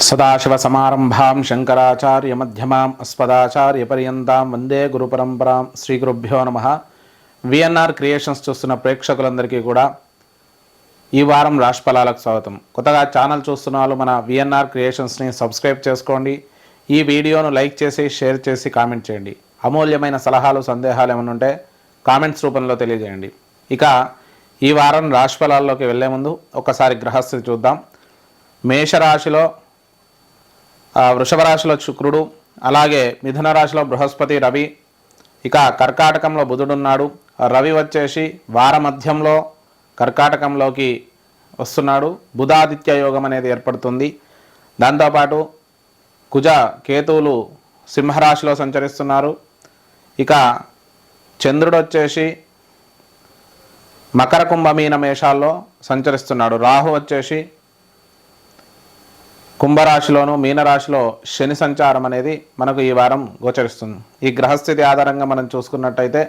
సదాశివసమారంభాం శంకరాచార్యమధ్యమాం అస్మదాచార్యపర్యంతాం వందే గురుపరంపరాం. శ్రీ గురుభ్యో నమః. VNR creations చూస్తున్న ప్రేక్షకులందరికీ కూడా ఈ వారం రాశిఫలాలకు స్వాగతం. కొత్తగా ఛానల్ చూస్తున్న వాళ్ళు మన విఎన్ఆర్ క్రియేషన్స్ని సబ్స్క్రైబ్ చేసుకోండి. ఈ వీడియోను లైక్ చేసి షేర్ చేసి కామెంట్ చేయండి. అమూల్యమైన సలహాలు సందేహాలు ఏమైనా ఉంటే కామెంట్స్ రూపంలో తెలియజేయండి. ఇక ఈ వారం రాశిఫలాల్లోకి వెళ్లే ముందు ఒకసారి గ్రహస్థితి చూద్దాం. మేషరాశిలో వృషభ రాశిలో శుక్రుడు, అలాగే మిథున రాశిలో బృహస్పతి, రవి, ఇక కర్కాటకంలో బుధుడున్నాడు. రవి వచ్చేసి వార మధ్యంలో కర్కాటకంలోకి వస్తున్నాడు. బుధాదిత్య యోగం అనేది ఏర్పడుతుంది. దాంతోపాటు కుజ కేతువులు సింహరాశిలో సంచరిస్తున్నారు. ఇక చంద్రుడు వచ్చేసి మకర కుంభమీన మేషాల్లో సంచరిస్తున్నాడు. రాహు వచ్చేసి కుంభరాశిలోను మీనరాశిలో శని సంచారం అనేది మనకు ఈ వారం గోచరిస్తుంది. ఈ గ్రహస్థితి ఆధారంగా మనం చూసుకున్నట్టయితే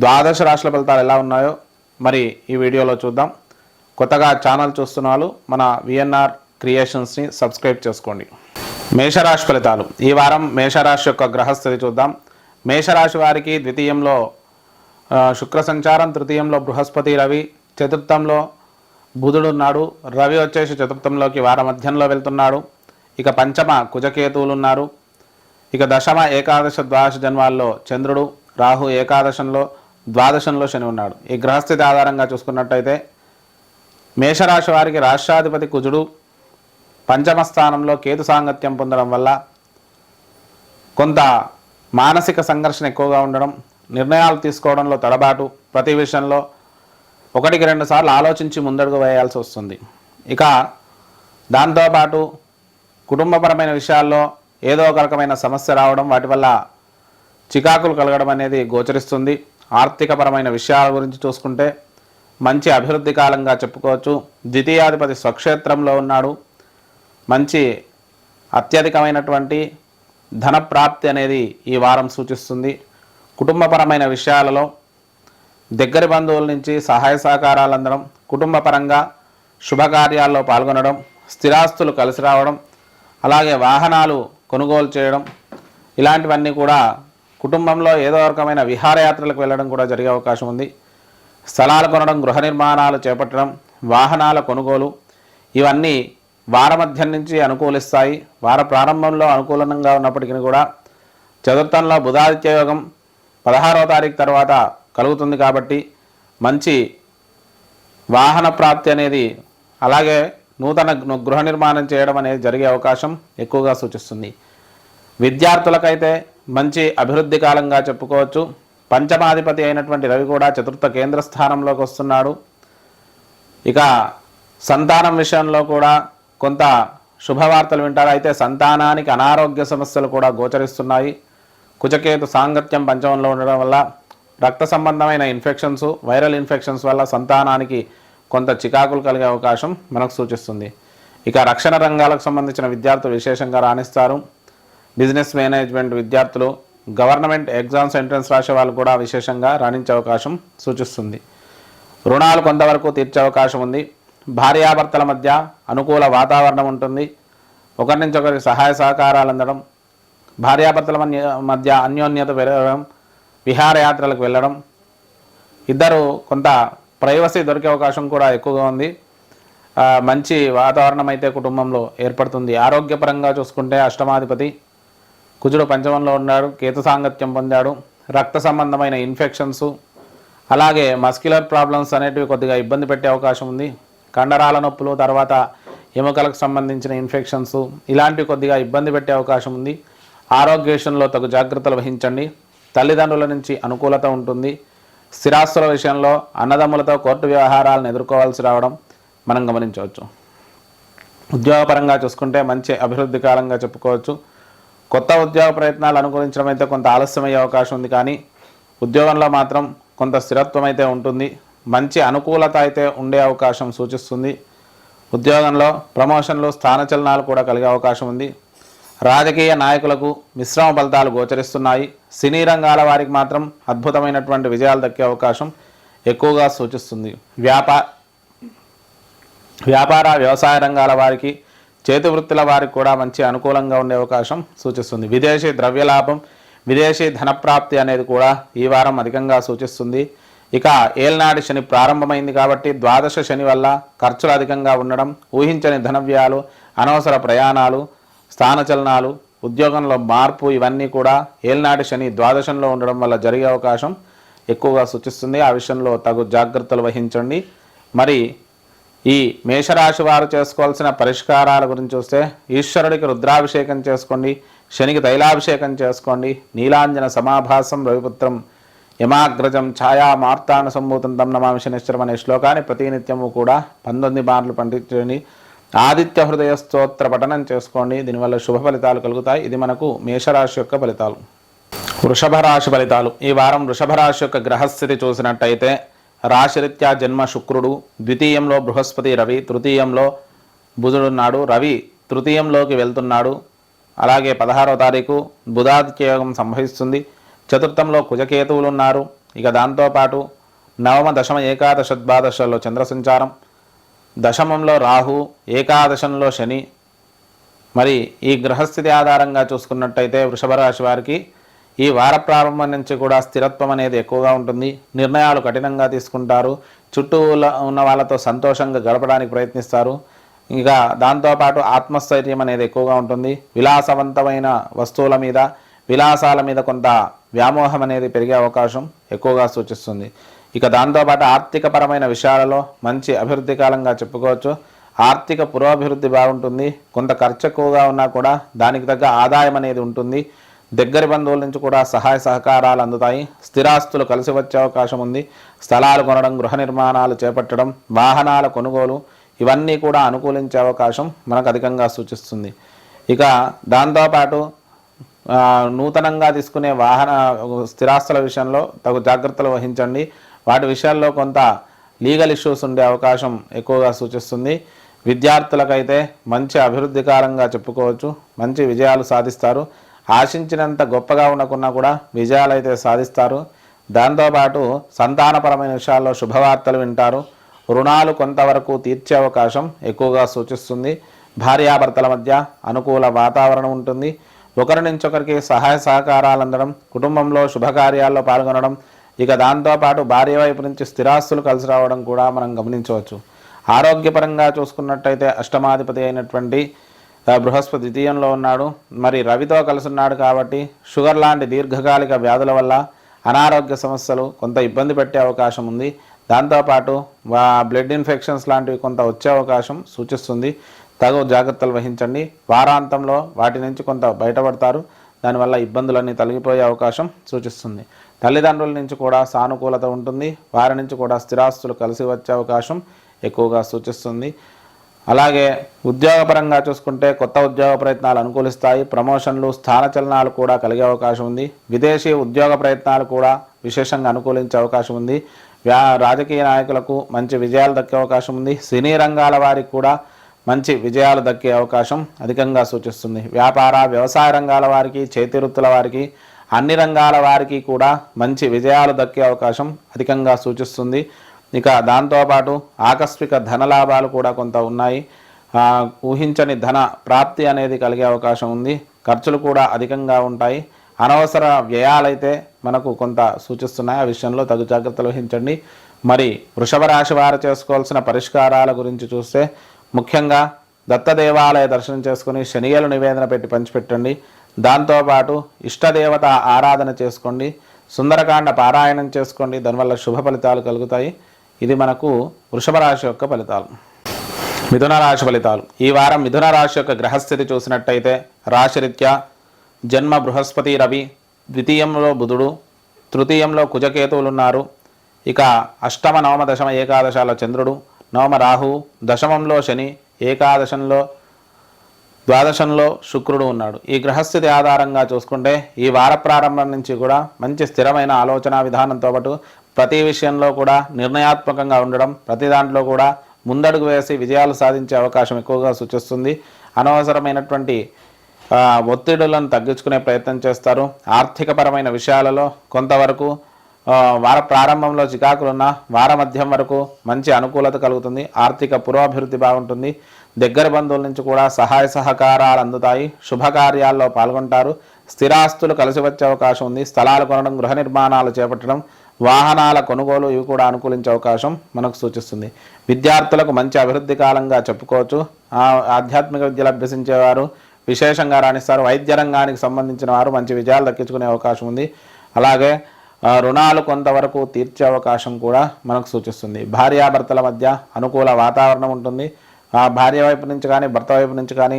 ద్వాదశ రాశుల ఫలితాలు ఎలా ఉన్నాయో మరి ఈ వీడియోలో చూద్దాం. కొత్తగా ఛానల్ చూస్తున్న వాళ్ళు మన విఎన్ఆర్ క్రియేషన్స్ని సబ్స్క్రైబ్ చేసుకోండి. మేషరాశి ఫలితాలు ఈ వారం మేషరాశి యొక్క గ్రహస్థితి చూద్దాం. మేషరాశి వారికి ద్వితీయంలో శుక్ర సంచారం, తృతీయంలో బృహస్పతి, రవి, చతుర్థంలో బుధుడు ఉన్నాడు. రవి వచ్చేసి చతుర్థంలోకి వార మధ్యంలో వెళ్తున్నాడు. ఇక పంచమ కుజకేతువులు ఉన్నారు. ఇక దశమ ఏకాదశ ద్వాదశ జన్మాల్లో చంద్రుడు, రాహు ఏకాదశంలో ద్వాదశంలో శని ఉన్నాడు. ఈ గ్రహస్థితి ఆధారంగా చూసుకున్నట్టయితే మేషరాశి వారికి రాష్ట్రాధిపతి కుజుడు పంచమ స్థానంలో కేతు సాంగత్యం పొందడం వల్ల కొంత మానసిక సంఘర్షణ ఎక్కువగా ఉండడం, నిర్ణయాలు తీసుకోవడంలో తడబాటు, ప్రతి విషయంలో 1-2 సార్లు ఆలోచించి ముందడుగు వేయాల్సి వస్తుంది. ఇక దాంతోపాటు కుటుంబపరమైన విషయాల్లో ఏదో ఒక రకమైన సమస్య రావడం, వాటి వల్ల చికాకులు కలగడం అనేది గోచరిస్తుంది. ఆర్థికపరమైన విషయాల గురించి చూసుకుంటే మంచి అభివృద్ధి కాలంగా చెప్పుకోవచ్చు. ద్వితీయాధిపతి స్వక్షేత్రంలో ఉన్నాడు. మంచి అత్యధికమైనటువంటి ధన ప్రాప్తి అనేది ఈ వారం సూచిస్తుంది. కుటుంబపరమైన విషయాలలో దగ్గరి బంధువుల నుంచి సహాయ సహకారాలు అందడం, కుటుంబపరంగా శుభకార్యాల్లో పాల్గొనడం, స్థిరాస్తులు కలిసి రావడం, అలాగే వాహనాలు కొనుగోలు చేయడం, ఇలాంటివన్నీ కూడా కుటుంబంలో ఏదో రకమైన విహారయాత్రలకు వెళ్ళడం కూడా జరిగే అవకాశం ఉంది. స్థలాలు కొనడం, గృహ నిర్మాణాలు చేపట్టడం, వాహనాల కొనుగోలు, ఇవన్నీ వార మధ్యం నుంచి అనుకూలిస్తాయి. వార ప్రారంభంలో అనుకూలంగా ఉన్నప్పటికీ కూడా చతుర్థంలో బుధాదిత్య యోగం 16వ తారీఖు తర్వాత కలుగుతుంది. కాబట్టి మంచి వాహన ప్రాప్తి అనేది, అలాగే నూతన గృహ నిర్మాణం చేయడం అనేది జరిగే అవకాశం ఎక్కువగా సూచిస్తుంది. విద్యార్థులకైతే మంచి అభివృద్ధి కాలంగా చెప్పుకోవచ్చు. పంచమాధిపతి అయినటువంటి రవి కూడా చతుర్థ కేంద్ర స్థానంలోకి వస్తున్నాడు. ఇక సంతానం విషయంలో కూడా కొంత శుభవార్తలు వింటారు. అయితే సంతానానికి అనారోగ్య సమస్యలు కూడా గోచరిస్తున్నాయి. కుజకేతు సాంగత్యం పంచమంలో ఉండడం వల్ల రక్త సంబంధమైన ఇన్ఫెక్షన్స్, వైరల్ ఇన్ఫెక్షన్స్ వల్ల సంతానానికి కొంత చికాకులు కలిగే అవకాశం మనకు సూచిస్తుంది. ఇక రక్షణ రంగాలకు సంబంధించిన విద్యార్థులు విశేషంగా రాణిస్తారు. బిజినెస్ మేనేజ్మెంట్ విద్యార్థులు, గవర్నమెంట్ ఎగ్జామ్స్ ఎంట్రన్స్ రాసే వాళ్ళు కూడా విశేషంగా రాణించే అవకాశం సూచిస్తుంది. రుణాలు కొంతవరకు తీర్చే అవకాశం ఉంది. భార్యాభర్తల మధ్య అనుకూల వాతావరణం ఉంటుంది. ఒకరి నుంచి ఒకరి సహాయ సహకారాలు అందడం, భార్యాభర్తల మధ్య అన్యోన్యత పెరగడం, విహారయాత్రలకు వెళ్ళడం, ఇద్దరు కొంత ప్రైవసీ దొరికే అవకాశం కూడా ఎక్కువగా ఉంది. మంచి వాతావరణం అయితే కుటుంబంలో ఏర్పడుతుంది. ఆరోగ్యపరంగా చూసుకుంటే అష్టమాధిపతి కుజుడు పంచమంలో ఉన్నాడు, కేతు సాంగత్యం పొందాడు. రక్త సంబంధమైన ఇన్ఫెక్షన్స్, అలాగే మస్క్యులర్ ప్రాబ్లమ్స్ అనేటివి కొద్దిగా ఇబ్బంది పెట్టే అవకాశం ఉంది. కండరాల నొప్పులు, తర్వాత ఎముకలకు సంబంధించిన ఇన్ఫెక్షన్స్, ఇలాంటివి కొద్దిగా ఇబ్బంది పెట్టే అవకాశం ఉంది. ఆరోగ్య విషయంలో తగు జాగ్రత్తలు వహించండి. తల్లిదండ్రుల నుంచి అనుకూలత ఉంటుంది. స్థిరాస్తుల విషయంలో అన్నదమ్ములతో కోర్టు వ్యవహారాలను ఎదుర్కోవాల్సి రావడం మనం గమనించవచ్చు. ఉద్యోగపరంగా చూసుకుంటే మంచి అభివృద్ధి కాలంగా చెప్పుకోవచ్చు. కొత్త ఉద్యోగ ప్రయత్నాలు అనుకూలించడం అయితే కొంత ఆలస్యమయ్యే అవకాశం ఉంది. కానీ ఉద్యోగంలో మాత్రం కొంత స్థిరత్వం అయితే ఉంటుంది. మంచి అనుకూలత అయితే ఉండే అవకాశం సూచిస్తుంది. ఉద్యోగంలో ప్రమోషన్లు, స్థానచలనాలు కూడా కలిగే అవకాశం ఉంది. రాజకీయ నాయకులకు మిశ్రమ ఫలితాలు గోచరిస్తున్నాయి. సినీ రంగాల వారికి మాత్రం అద్భుతమైనటువంటి విజయాలు దక్కే అవకాశం ఎక్కువగా సూచిస్తుంది. వ్యాపార వ్యవసాయ రంగాల వారికి చేతి వృత్తుల వారికి కూడా మంచి అనుకూలంగా ఉండే అవకాశం సూచిస్తుంది. విదేశీ ద్రవ్యలాభం, విదేశీ ధనప్రాప్తి అనేది కూడా ఈ వారం అధికంగా సూచిస్తుంది. ఇక ఏల్నాడి శని ప్రారంభమైంది కాబట్టి ద్వాదశ శని వల్ల ఖర్చులు అధికంగా ఉండడం, ఊహించని ధనవ్యాలు, అనవసర ప్రయాణాలు, స్థానచలనాలు, ఉద్యోగంలో మార్పు ఇవన్నీ కూడా ఏల్నాటి శని ద్వాదశంలో ఉండడం వల్ల జరిగే అవకాశం ఎక్కువగా సూచిస్తుంది. ఆ విషయంలో తగు జాగ్రత్తలు వహించండి. మరి ఈ మేషరాశి వారు చేసుకోవాల్సిన పరిష్కారాల గురించి చూస్తే ఈశ్వరుడికి రుద్రాభిషేకం చేసుకోండి, శనికి తైలాభిషేకం చేసుకోండి, నీలాంజన సమాభాసం రవిపుత్రం యమాగ్రజం ఛాయా మార్తాన సంభూతం తం నమామి శనిశ్చరం అనే శ్లోకాన్ని ప్రతినిత్యము కూడా 19 మార్లు పండించండి. ఆదిత్య హృదయ స్తోత్ర పఠనం చేసుకోండి. దీనివల్ల శుభ ఫలితాలు కలుగుతాయి. ఇది మనకు మేషరాశి యొక్క ఫలితాలు. వృషభ రాశి ఫలితాలు. ఈ వారం వృషభ రాశి యొక్క గ్రహస్థితి చూసినట్టయితే రాశిరీత్యా జన్మ శుక్రుడు, ద్వితీయంలో బృహస్పతి రవి, తృతీయంలో బుధుడున్నాడు. రవి తృతీయంలోకి వెళ్తున్నాడు. అలాగే 16వ తారీఖు బుధాదిత్యయోగం సంభవిస్తుంది. చతుర్థంలో కుజకేతువులు ఉన్నారు. ఇక దాంతోపాటు నవమ, దశమ, ఏకాదశ, ద్వాదశలో చంద్ర సంచారం, దశమంలో రాహు, ఏకాదశంలో శని. మరి ఈ గ్రహస్థితి ఆధారంగా చూసుకున్నట్టయితే వృషభ రాశి వారికి ఈ వార ప్రారంభం నుంచి కూడా స్థిరత్వం అనేది ఎక్కువగా ఉంటుంది. నిర్ణయాలు కఠినంగా తీసుకుంటారు. చుట్టూ ఉన్న వాళ్ళతో సంతోషంగా గడపడానికి ప్రయత్నిస్తారు. ఇంకా దాంతోపాటు ఆత్మస్థైర్యం అనేది ఎక్కువగా ఉంటుంది. విలాసవంతమైన వస్తువుల మీద, విలాసాల మీద కొంత వ్యామోహం అనేది పెరిగే అవకాశం ఎక్కువగా సూచిస్తుంది. ఇక దాంతోపాటు ఆర్థికపరమైన విషయాలలో మంచి అభివృద్ధి కాలంగా చెప్పుకోవచ్చు. ఆర్థిక పురోభివృద్ధి బాగుంటుంది. కొంత ఖర్చు ఎక్కువగా ఉన్నా కూడా దానికి తగ్గ ఆదాయం అనేది ఉంటుంది. దగ్గరి బంధువుల నుంచి కూడా సహాయ సహకారాలు అందుతాయి. స్థిరాస్తులు కలిసి వచ్చే అవకాశం ఉంది. స్థలాలు కొనడం, గృహ నిర్మాణాలు చేపట్టడం, వాహనాల కొనుగోలు ఇవన్నీ కూడా అనుకూలించే అవకాశం మనకు అధికంగా సూచిస్తుంది. ఇక దాంతోపాటు నూతనంగా తీసుకునే స్థిరాస్తుల విషయంలో తగు జాగ్రత్తలు వహించండి. వాటి విషయాల్లో కొంత లీగల్ ఇష్యూస్ ఉండే అవకాశం ఎక్కువగా సూచిస్తుంది. విద్యార్థులకైతే మంచి అభివృద్ధి కాలంగా చెప్పుకోవచ్చు. మంచి విజయాలు సాధిస్తారు. ఆశించినంత గొప్పగా ఉండకున్నా కూడా విజయాలు అయితే సాధిస్తారు. దాంతోపాటు సంతానపరమైన విషయాల్లో శుభవార్తలు వింటారు. రుణాలు కొంతవరకు తీర్చే అవకాశం ఎక్కువగా సూచిస్తుంది. భార్యాభర్తల మధ్య అనుకూల వాతావరణం ఉంటుంది. ఒకరి నుంచి ఒకరికి సహాయ సహకారాలు అందడం, కుటుంబంలో శుభకార్యాల్లో పాల్గొనడం, ఇక దాంతోపాటు భార్య వైపు నుంచి స్థిరాస్తులు కలిసి రావడం కూడా మనం గమనించవచ్చు. ఆరోగ్యపరంగా చూసుకున్నట్టయితే అష్టమాధిపతి అయినటువంటి బృహస్పతి ద్వితీయంలో ఉన్నాడు. మరి రవితో కలిసి ఉన్నాడు కాబట్టి షుగర్ లాంటి దీర్ఘకాలిక వ్యాధుల వల్ల అనారోగ్య సమస్యలు కొంత ఇబ్బంది పెట్టే అవకాశం ఉంది. దాంతోపాటు బ్లడ్ ఇన్ఫెక్షన్స్ లాంటివి కొంత వచ్చే అవకాశం సూచిస్తుంది. తగు జాగ్రత్తలు వహించండి. వారాంతంలో వాటి నుంచి కొంత బయటపడతారు. దానివల్ల ఇబ్బందులన్నీ తొలగిపోయే అవకాశం సూచిస్తుంది. తల్లిదండ్రుల నుంచి కూడా సానుకూలత ఉంటుంది. వారి నుంచి కూడా స్థిరాస్తులు కలిసి వచ్చే అవకాశం ఎక్కువగా సూచిస్తుంది. అలాగే ఉద్యోగపరంగా చూసుకుంటే కొత్త ఉద్యోగ ప్రయత్నాలు అనుకూలిస్తాయి. ప్రమోషన్లు, స్థానచలనాలు కూడా కలిగే అవకాశం ఉంది. విదేశీ ఉద్యోగ ప్రయత్నాలు కూడా విశేషంగా అనుకూలించే అవకాశం ఉంది. రాజకీయ నాయకులకు మంచి విజయాలు దక్కే అవకాశం ఉంది. సినీ రంగాల వారికి కూడా మంచి విజయాలు దక్కే అవకాశం అధికంగా సూచిస్తుంది. వ్యాపార, వ్యవసాయ రంగాల వారికి, చేతి వృత్తుల వారికి, అన్ని రంగాల వారికి కూడా మంచి విజయాలు దక్కే అవకాశం అధికంగా సూచిస్తుంది. ఇక దాంతోపాటు ఆకస్మిక ధనలాభాలు కూడా కొంత ఉన్నాయి. ఊహించని ధన ప్రాప్తి అనేది కలిగే అవకాశం ఉంది. ఖర్చులు కూడా అధికంగా ఉంటాయి. అనవసర వ్యయాలైతే మనకు కొంత సూచిస్తున్నాయి. ఆ విషయంలో తగు జాగ్రత్తలు వహించండి. మరి వృషభ రాశి వారు చేసుకోవాల్సిన పరిష్కారాల గురించి చూస్తే ముఖ్యంగా దత్తదేవాలయ దర్శనం చేసుకుని శనియలు నివేదన పెట్టి పంచిపెట్టండి. దాంతోపాటు ఇష్టదేవత ఆరాధన చేసుకోండి. సుందరకాండ పారాయణం చేసుకోండి. దానివల్ల శుభ ఫలితాలు కలుగుతాయి. ఇది మనకు వృషభ రాశి యొక్క ఫలితాలు. మిథున రాశి ఫలితాలు. ఈ వారం మిథున రాశి యొక్క గ్రహస్థితి చూసినట్టయితే రాశిరీత్యా జన్మ బృహస్పతి రవి, ద్వితీయంలో బుధుడు, తృతీయంలో కుజకేతువులు ఉన్నారు. ఇక అష్టమ, నవమ, దశమ, ఏకాదశాల చంద్రుడు, నవమ రాహు, దశమంలో శని, ఏకాదశంలో ద్వాదశంలో శుక్రుడు ఉన్నాడు. ఈ గ్రహస్థితి ఆధారంగా చూసుకుంటే ఈ వార ప్రారంభం నుంచి కూడా మంచి స్థిరమైన ఆలోచన విధానంతో పాటు ప్రతి విషయంలో కూడా నిర్ణయాత్మకంగా ఉండడం, ప్రతి దాంట్లో కూడా ముందడుగు వేసి విజయాలు సాధించే అవకాశం ఎక్కువగా సూచిస్తుంది. అనవసరమైనటువంటి ఒత్తిడులను తగ్గించుకునే ప్రయత్నం చేస్తారు. ఆర్థికపరమైన విషయాలలో కొంతవరకు వార ప్రారంభంలో చికాకులున్న వార మధ్యం వరకు మంచి అనుకూలత కలుగుతుంది. ఆర్థిక పురోభివృద్ధి బాగుంటుంది. దగ్గర బంధువుల నుంచి కూడా సహాయ సహకారాలు అందుతాయి. శుభకార్యాల్లో పాల్గొంటారు. స్థిరాస్తులు కలిసి వచ్చే అవకాశం ఉంది. స్థలాలు కొనడం, గృహ నిర్మాణాలు చేపట్టడం, వాహనాల కొనుగోలు ఇవి కూడా అనుకూలించే అవకాశం మనకు సూచిస్తుంది. విద్యార్థులకు మంచి అభివృద్ధి కాలంగా చెప్పుకోవచ్చు. ఆధ్యాత్మిక విద్యలు అభ్యసించేవారు విశేషంగా రాణిస్తారు. వైద్య రంగానికి సంబంధించిన వారు మంచి విజయాలు దక్కించుకునే అవకాశం ఉంది. అలాగే రుణాలు కొంతవరకు తీర్చే అవకాశం కూడా మనకు సూచిస్తుంది. భార్యాభర్తల మధ్య అనుకూల వాతావరణం ఉంటుంది. భార్య వైపు నుంచి కానీ భర్త వైపు నుంచి కానీ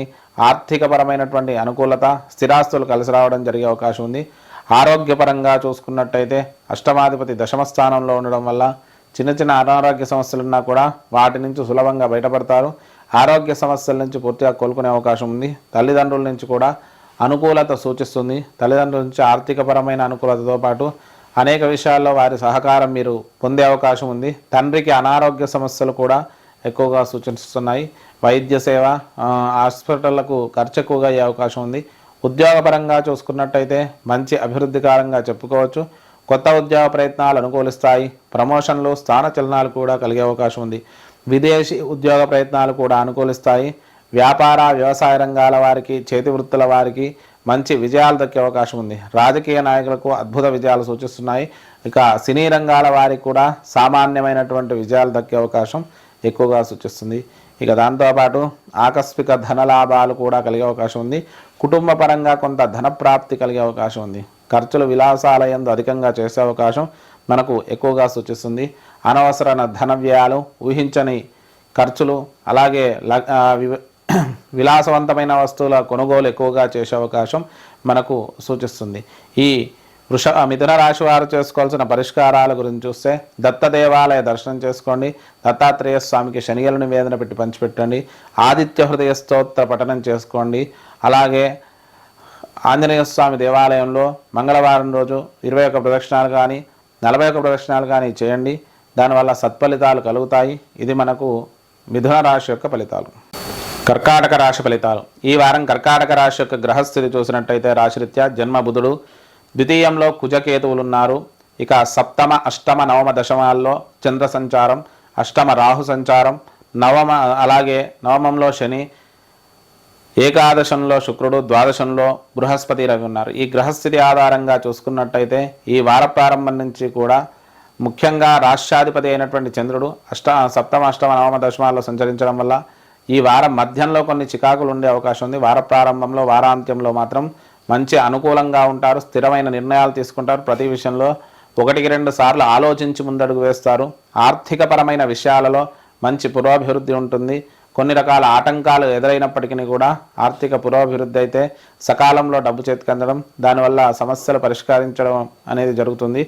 ఆర్థికపరమైనటువంటి అనుకూలత, స్థిరాస్తులు కలిసి రావడం జరిగే అవకాశం ఉంది. ఆరోగ్యపరంగా చూసుకున్నట్టయితే అష్టమాధిపతి దశమ స్థానంలో ఉండడం వల్ల చిన్న చిన్న అనారోగ్య సమస్యలున్నా కూడా వాటి నుంచి సులభంగా బయటపడతారు. ఆరోగ్య సమస్యల నుంచి పూర్తిగా కోలుకునే అవకాశం ఉంది. తల్లిదండ్రుల నుంచి కూడా అనుకూలత సూచిస్తుంది. తల్లిదండ్రుల నుంచి ఆర్థికపరమైన అనుకూలతతో పాటు అనేక విషయాల్లో వారి సహకారం మీరు పొందే అవకాశం ఉంది. తండ్రికి అనారోగ్య సమస్యలు కూడా ఎక్కువగా సూచిస్తున్నాయి. వైద్య సేవ, హాస్పిటళ్లకు ఖర్చు ఎక్కువగా అయ్యే అవకాశం ఉంది. ఉద్యోగపరంగా చూసుకున్నట్టయితే మంచి అభివృద్ధికారంగా చెప్పుకోవచ్చు. కొత్త ఉద్యోగ ప్రయత్నాలు అనుకూలిస్తాయి. ప్రమోషన్లు, స్థాన చలనాలు కూడా కలిగే అవకాశం ఉంది. విదేశీ ఉద్యోగ ప్రయత్నాలు కూడా అనుకూలిస్తాయి. వ్యాపార, వ్యవసాయ రంగాల వారికి, చేతి వృత్తుల వారికి మంచి విజయాలు దక్కే అవకాశం ఉంది. రాజకీయ నాయకులకు అద్భుత విజయాలు సూచిస్తున్నాయి. ఇక సినీ రంగాల వారికి కూడా సామాన్యమైనటువంటి విజయాలు దక్కే అవకాశం ఎక్కువగా సూచిస్తుంది. ఇక దాంతోపాటు ఆకస్మిక ధనలాభాలు కూడా కలిగే అవకాశం ఉంది. కుటుంబ పరంగా కొంత ధన ప్రాప్తి కలిగే అవకాశం ఉంది. ఖర్చులు విలాసాలయందు అధికంగా చేసే అవకాశం మనకు ఎక్కువగా సూచిస్తుంది. అనవసర ధన వ్యయాలు, ఊహించని ఖర్చులు, అలాగే విలాసవంతమైన వస్తువుల కొనుగోలు ఎక్కువగా చేసే అవకాశం మనకు సూచిస్తుంది. ఈ మిథున రాశి వారు చేసుకోవాల్సిన పరిష్కారాల గురించి చూస్తే దత్త దేవాలయ దర్శనం చేసుకోండి. దత్తాత్రేయ స్వామికి శనిగల నివేదన పెట్టి పంచిపెట్టండి. ఆదిత్య హృదయ స్తోత్ర పఠనం చేసుకోండి. అలాగే ఆంజనేయ స్వామి దేవాలయంలో మంగళవారం రోజు 21 ప్రదక్షిణాలు కానీ 41 ప్రదక్షిణాలు కానీ చేయండి. దానివల్ల సత్ఫలితాలు కలుగుతాయి. ఇది మనకు మిథున రాశి యొక్క ఫలితాలు. కర్కాటక రాశి ఫలితాలు. ఈ వారం కర్కాటక రాశి యొక్క గ్రహస్థితి చూసినట్టయితే రాశిరీత్యా జన్మ బుధుడు, ద్వితీయంలో కుజకేతువులు ఉన్నారు. ఇక సప్తమ, అష్టమ, నవమ దశమాల్లో చంద్ర సంచారం, అష్టమ రాహు సంచారం, అలాగే నవమంలో శని, ఏకాదశంలో శుక్రుడు, ద్వాదశంలో బృహస్పతి, రవి ఉన్నారు. ఈ గ్రహస్థితి ఆధారంగా చూసుకున్నట్టయితే ఈ వార ప్రారంభం నుంచి కూడా ముఖ్యంగా రాష్ట్రాధిపతి అయినటువంటి చంద్రుడు సప్తమ, అష్టమ, నవమ దశమాల్లో సంచరించడం వల్ల ఈ వారం మధ్యంలో కొన్ని చికాకులు ఉండే అవకాశం ఉంది. వార ప్రారంభంలో, వారాంత్యంలో మాత్రం మంచి అనుకూలంగా ఉంటారు. స్థిరమైన నిర్ణయాలు తీసుకుంటారు. ప్రతి విషయంలో 1-2 సార్లు ఆలోచించి ముందడుగు వేస్తారు. ఆర్థికపరమైన విషయాలలో మంచి పురోభివృద్ధి ఉంటుంది. కొన్ని రకాల ఆటంకాలు ఎదురైనప్పటికీ కూడా ఆర్థిక పురోభివృద్ధి అయితే సకాలంలో డబ్బు చేతికి అందడం, దానివల్ల సమస్యలు పరిష్కరించడం అనేది జరుగుతుంది.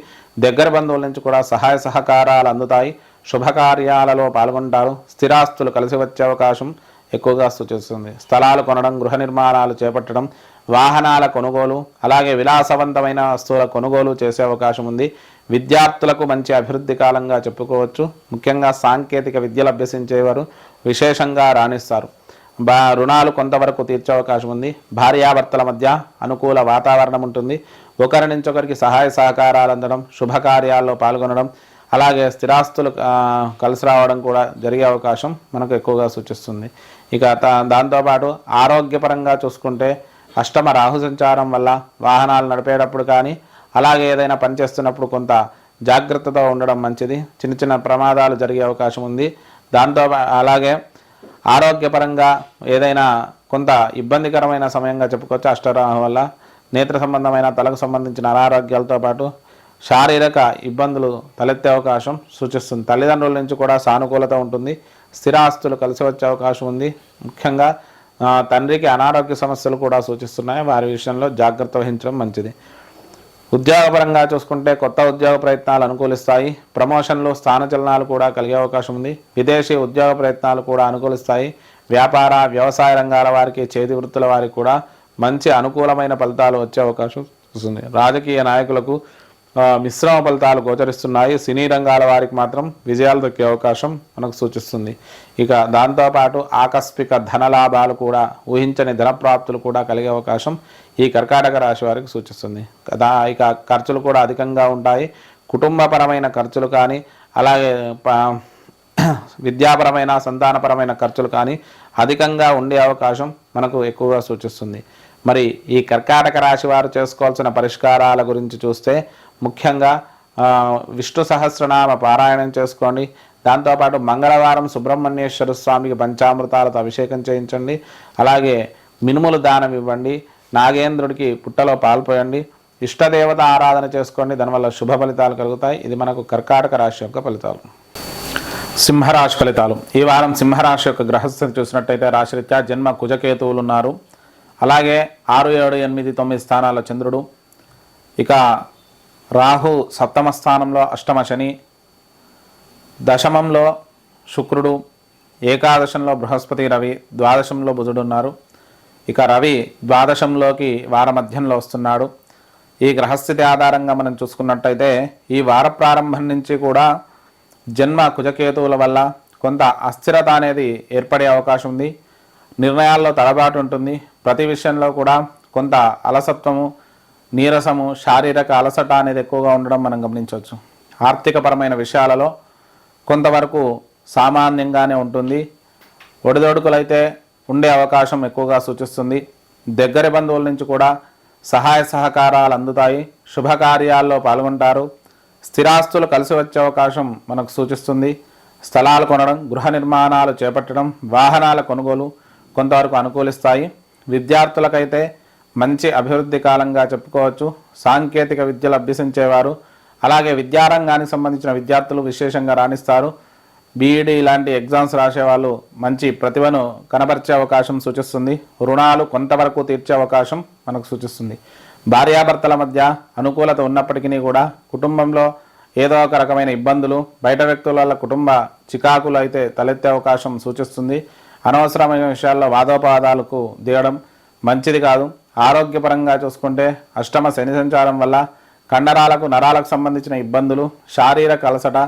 దగ్గర బంధువుల నుంచి కూడా సహాయ సహకారాలు అందుతాయి. శుభకార్యాలలో పాల్గొంటారు. స్థిరాస్తులు కలిసి వచ్చే అవకాశం ఎక్కువగా సూచిస్తుంది. స్థలాలు కొనడం, గృహ నిర్మాణాలు చేపట్టడం, వాహనాల కొనుగోలు, అలాగే విలాసవంతమైన వస్తువుల కొనుగోలు చేసే అవకాశం ఉంది. విద్యార్థులకు మంచి అభివృద్ధి కాలంగా చెప్పుకోవచ్చు. ముఖ్యంగా సాంకేతిక విద్యలు అభ్యసించేవారు విశేషంగా రాణిస్తారు. రుణాలు కొంతవరకు తీర్చే అవకాశం ఉంది. భార్యాభర్తల మధ్య అనుకూల వాతావరణం ఉంటుంది. ఒకరి నుంచి ఒకరికి సహాయ సహకారాలు అందడం, శుభకార్యాల్లో పాల్గొనడం, అలాగే స్థిరాస్తులు కలిసి రావడం కూడా జరిగే అవకాశం మనకు ఎక్కువగా సూచిస్తుంది. ఇక దాంతోపాటు ఆరోగ్యపరంగా చూసుకుంటే అష్టమ రాహు సంచారం వల్ల వాహనాలు నడిపేటప్పుడు కానీ అలాగే ఏదైనా పని చేస్తున్నప్పుడు కొంత జాగ్రత్తతో ఉండడం మంచిది. చిన్న చిన్న ప్రమాదాలు జరిగే అవకాశం ఉంది. దాంతో అలాగే ఆరోగ్యపరంగా ఏదైనా కొంత ఇబ్బందికరమైన సమయంగా చెప్పుకోవచ్చు. అష్టరాహు వల్ల నేత్ర సంబంధమైన, తలకు సంబంధించిన అనారోగ్యాలతో పాటు శారీరక ఇబ్బందులు తలెత్తే అవకాశం సూచిస్తుంది. తల్లిదండ్రుల నుంచి కూడా సానుకూలత ఉంటుంది. స్థిరాస్తులు కలిసి వచ్చే అవకాశం ఉంది. ముఖ్యంగా తండ్రికి అనారోగ్య సమస్యలు కూడా సూచిస్తున్నాయి. వారి విషయంలో జాగ్రత్త వహించడం మంచిది. ఉద్యోగపరంగా చూసుకుంటే కొత్త ఉద్యోగ ప్రయత్నాలు అనుకూలిస్తాయి. ప్రమోషన్లు, స్థానచలనాలు కూడా కలిగే అవకాశం ఉంది. విదేశీ ఉద్యోగ ప్రయత్నాలు కూడా అనుకూలిస్తాయి. వ్యాపార, వ్యవసాయ రంగాల వారికి, చేతి వృత్తుల వారికి కూడా మంచి అనుకూలమైన ఫలితాలు వచ్చే అవకాశం వస్తుంది. రాజకీయ నాయకులకు మిశ్రమ ఫలితాలు గోచరిస్తున్నాయి. సినీ రంగాల వారికి మాత్రం విజయాలు దక్కే అవకాశం మనకు సూచిస్తుంది. ఇక దాంతోపాటు ఆకస్మిక ధనలాభాలు కూడా, ఊహించని ధనప్రాప్తులు కూడా కలిగే అవకాశం ఈ కర్కాటక రాశి వారికి సూచిస్తుంది. ఇక ఖర్చులు కూడా అధికంగా ఉంటాయి. కుటుంబపరమైన ఖర్చులు కానీ, అలాగే విద్యాపరమైన సంతానపరమైన ఖర్చులు కానీ అధికంగా ఉండే అవకాశం మనకు ఎక్కువగా సూచిస్తుంది. మరి ఈ కర్కాటక రాశి వారు చేసుకోవాల్సిన పరిష్కారాల గురించి చూస్తే ముఖ్యంగా విష్ణు సహస్రనామ పారాయణం చేసుకోండి. దాంతోపాటు మంగళవారం సుబ్రహ్మణ్యేశ్వర స్వామికి పంచామృతాలతో అభిషేకం చేయించండి. అలాగే మినుములు దానం ఇవ్వండి. నాగేంద్రుడికి పుట్టలో పాల్పోయండి. ఇష్టదేవత ఆరాధన చేసుకోండి. దానివల్ల శుభ ఫలితాలు కలుగుతాయి. ఇది మనకు కర్కాటక రాశి యొక్క ఫలితాలు. సింహరాశి ఫలితాలు. ఈ వారం సింహరాశి యొక్క గ్రహస్థితి చూసినట్టయితే రాశిరీత్యా జన్మ కుజకేతువులు ఉన్నారు. అలాగే 6, 7, 8, 9 స్థానాల్లో చంద్రుడు. ఇక రాహు సప్తమ స్థానంలో, అష్టమ శని, దశమంలో శుక్రుడు, ఏకాదశంలో బృహస్పతి, రవి, ద్వాదశంలో బుధుడు ఉన్నారు. ఇక రవి ద్వాదశంలోకి వార మధ్యంలో వస్తున్నాడు. ఈ గ్రహస్థితి ఆధారంగా మనం చూసుకున్నట్టయితే ఈ వార ప్రారంభం నుంచి కూడా జన్మ కుజకేతువుల వల్ల కొంత అస్థిరత అనేది ఏర్పడే అవకాశం ఉంది. నిర్ణయాల్లో తడబాటు ఉంటుంది. ప్రతి విషయంలో కూడా కొంత అలసత్వము, నీరసము, శారీరక అలసట అనేది ఎక్కువగా ఉండడం మనం గమనించవచ్చు. ఆర్థికపరమైన విషయాలలో కొంతవరకు సామాన్యంగానే ఉంటుంది. ఒడిదొడుకులైతే ఉండే అవకాశం ఎక్కువగా సూచిస్తుంది. దగ్గర బంధువుల నుంచి కూడా సహాయ సహకారాలు అందుతాయి. శుభకార్యాల్లో పాల్గొంటారు. స్థిరాస్తులు కలిసి వచ్చే అవకాశం మనకు సూచిస్తుంది. స్థలాలు కొనడం, గృహ నిర్మాణాలు చేపట్టడం, వాహనాల కొనుగోలు కొంతవరకు అనుకూలిస్తాయి. విద్యార్థులకైతే మంచి అభివృద్ధి కాలంగా చెప్పుకోవచ్చు. సాంకేతిక విద్యలు అభ్యసించేవారు, అలాగే విద్యారంగానికి సంబంధించిన విద్యార్థులు విశేషంగా రాణిస్తారు. బీఈడీ ఇలాంటి ఎగ్జామ్స్ రాసేవాళ్ళు మంచి ప్రతిభను కనబరిచే అవకాశం సూచిస్తుంది. రుణాలు కొంతవరకు తీర్చే అవకాశం మనకు సూచిస్తుంది. భార్యాభర్తల మధ్య అనుకూలత ఉన్నప్పటికీ కూడా కుటుంబంలో ఏదో ఒక రకమైన ఇబ్బందులు, బయట వ్యక్తుల వల్ల కుటుంబ చికాకులు అయితే తలెత్తే అవకాశం సూచిస్తుంది. అనవసరమైన విషయాల్లో వాదోపవాదాలకు దిగడం మంచిది కాదు. ఆరోగ్యపరంగా చూసుకుంటే అష్టమ శని సంచారం వల్ల కండరాలకు, నరాలకు సంబంధించిన ఇబ్బందులు, శారీరక అలసట,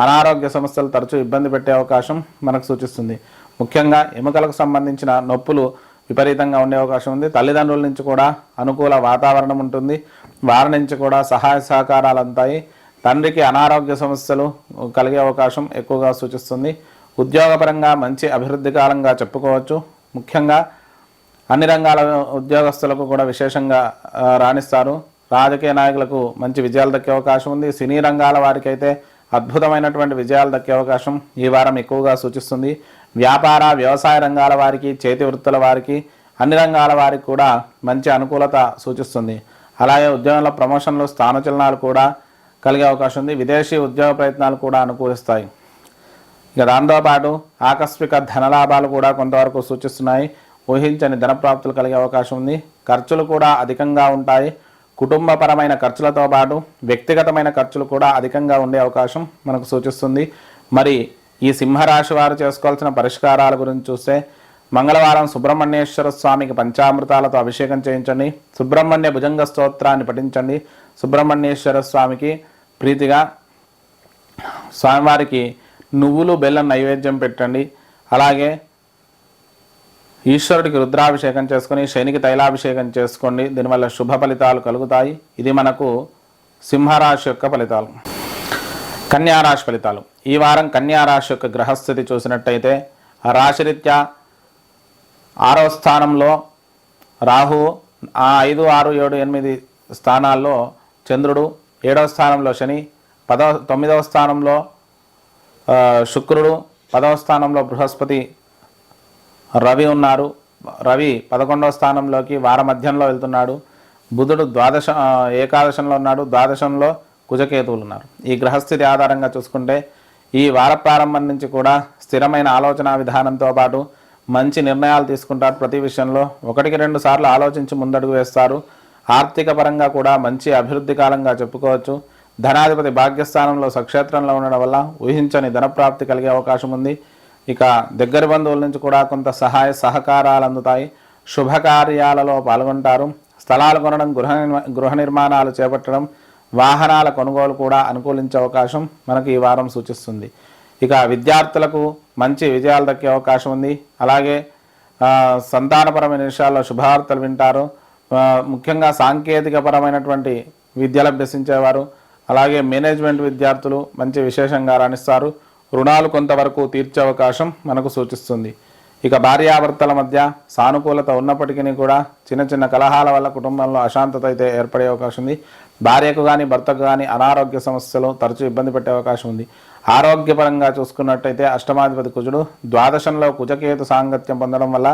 అనారోగ్య సమస్యలు తరచూ ఇబ్బంది పెట్టే అవకాశం మనకు సూచిస్తుంది. ముఖ్యంగా ఎముకలకు సంబంధించిన నొప్పులు విపరీతంగా ఉండే అవకాశం ఉంది. తల్లిదండ్రుల నుంచి కూడా అనుకూల వాతావరణం ఉంటుంది. వారి నుంచి కూడా సహాయ సహకారాలు అందుతాయి. తండ్రికి అనారోగ్య సమస్యలు కలిగే అవకాశం ఎక్కువగా సూచిస్తుంది. ఉద్యోగపరంగా మంచి అభివృద్ధి కాలంగా చెప్పుకోవచ్చు. ముఖ్యంగా అన్ని రంగాల ఉద్యోగస్తులకు కూడా విశేషంగా రాణిస్తారు. రాజకీయ నాయకులకు మంచి విజయాలు దక్కే అవకాశం ఉంది. సినీ రంగాల వారికి అయితే అద్భుతమైనటువంటి విజయాలు దక్కే అవకాశం ఈ వారం ఎక్కువగా సూచిస్తుంది. వ్యాపార, వ్యవసాయ రంగాల వారికి, చేతి వృత్తుల వారికి, అన్ని రంగాల వారికి కూడా మంచి అనుకూలత సూచిస్తుంది. అలాగే ఉద్యోగంలో ప్రమోషన్లు, స్థానచలనాలు కూడా కలిగే అవకాశం ఉంది. విదేశీ ఉద్యోగ ప్రయత్నాలు కూడా అనుకూలిస్తాయి. ఇక దాంతోపాటు ఆకస్మిక ధనలాభాలు కూడా కొంతవరకు సూచిస్తున్నాయి. ఊహించని ధనప్రాప్తులు కలిగే అవకాశం ఉంది. ఖర్చులు కూడా అధికంగా ఉంటాయి. కుటుంబపరమైన ఖర్చులతో పాటు వ్యక్తిగతమైన ఖర్చులు కూడా అధికంగా ఉండే అవకాశం మనకు సూచిస్తుంది. మరి ఈ సింహరాశి వారు చేసుకోవాల్సిన పరిష్కారాల గురించి చూస్తే మంగళవారం సుబ్రహ్మణ్యేశ్వర స్వామికి పంచామృతాలతో అభిషేకం చేయించండి. సుబ్రహ్మణ్య భుజంగ స్తోత్రాన్ని పఠించండి. సుబ్రహ్మణ్యేశ్వర స్వామికి ప్రీతిగా స్వామివారికి నువ్వులు, బెల్లం నైవేద్యం పెట్టండి. అలాగే ఈశ్వరుడికి రుద్రాభిషేకం చేసుకొని శనికి తైలాభిషేకం చేసుకోండి. దీనివల్ల శుభ ఫలితాలు కలుగుతాయి. ఇది మనకు సింహరాశి యొక్క ఫలితాలు. కన్యారాశి ఫలితాలు. ఈ వారం కన్యారాశి యొక్క గ్రహస్థితి చూసినట్టయితే రాశిరీత్యా 6వ స్థానంలో రాహు, 5, 6, 7, 8 స్థానాల్లో చంద్రుడు, 7వ స్థానంలో శని, 9వ స్థానంలో శుక్రుడు, 10వ స్థానంలో బృహస్పతి, రవి ఉన్నారు. రవి 11వ స్థానంలోకి వార మధ్యంలో వెళ్తున్నాడు. బుధుడు ఏకాదశంలో ఉన్నాడు. ద్వాదశంలో కుజకేతువులు ఉన్నారు. ఈ గ్రహస్థితి ఆధారంగా చూసుకుంటే ఈ వార ప్రారంభం నుంచి కూడా స్థిరమైన ఆలోచన విధానంతో పాటు మంచి నిర్ణయాలు తీసుకుంటారు. ప్రతి విషయంలో 1-2 సార్లు ఆలోచించి ముందడుగు వేస్తారు. ఆర్థిక పరంగా కూడా మంచి అభివృద్ధి కాలంగా చెప్పుకోవచ్చు. ధనాధిపతి భాగ్యస్థానంలో స్వక్షేత్రంలో ఉండడం వల్ల ఊహించని ధనప్రాప్తి కలిగే అవకాశం ఉంది. ఇక దగ్గర బంధువుల నుంచి కూడా కొంత సహాయ సహకారాలు అందుతాయి. శుభకార్యాలలో పాల్గొంటారు. స్థలాలు కొనడం, గృహ నిర్మాణాలు చేపట్టడం, వాహనాల కొనుగోలు కూడా అనుకూలించే అవకాశం మనకు ఈ వారం సూచిస్తుంది. ఇక విద్యార్థులకు మంచి విజయాలు దక్కే అవకాశం ఉంది. అలాగే సంతానపరమైన విషయాల్లో శుభవార్తలు వింటారు. ముఖ్యంగా సాంకేతిక పరమైనటువంటి విద్యలు అభ్యసించేవారు, అలాగే మేనేజ్మెంట్ విద్యార్థులు మంచి విశేషంగా రాణిస్తారు. రుణాలు కొంతవరకు తీర్చే అవకాశం మనకు సూచిస్తుంది. ఇక భార్యాభర్తల మధ్య సానుకూలత ఉన్నప్పటికీ కూడా చిన్న చిన్న కలహాల వల్ల కుటుంబంలో అశాంతత అయితే ఏర్పడే అవకాశం ఉంది. భార్యకు కానీ భర్తకు కానీ అనారోగ్య సమస్యలు తరచూ ఇబ్బంది పెట్టే అవకాశం ఉంది. ఆరోగ్యపరంగా చూసుకున్నట్టయితే అష్టమాధిపతి కుజుడు ద్వాదశంలో కుజకేతు సాంగత్యం పొందడం వల్ల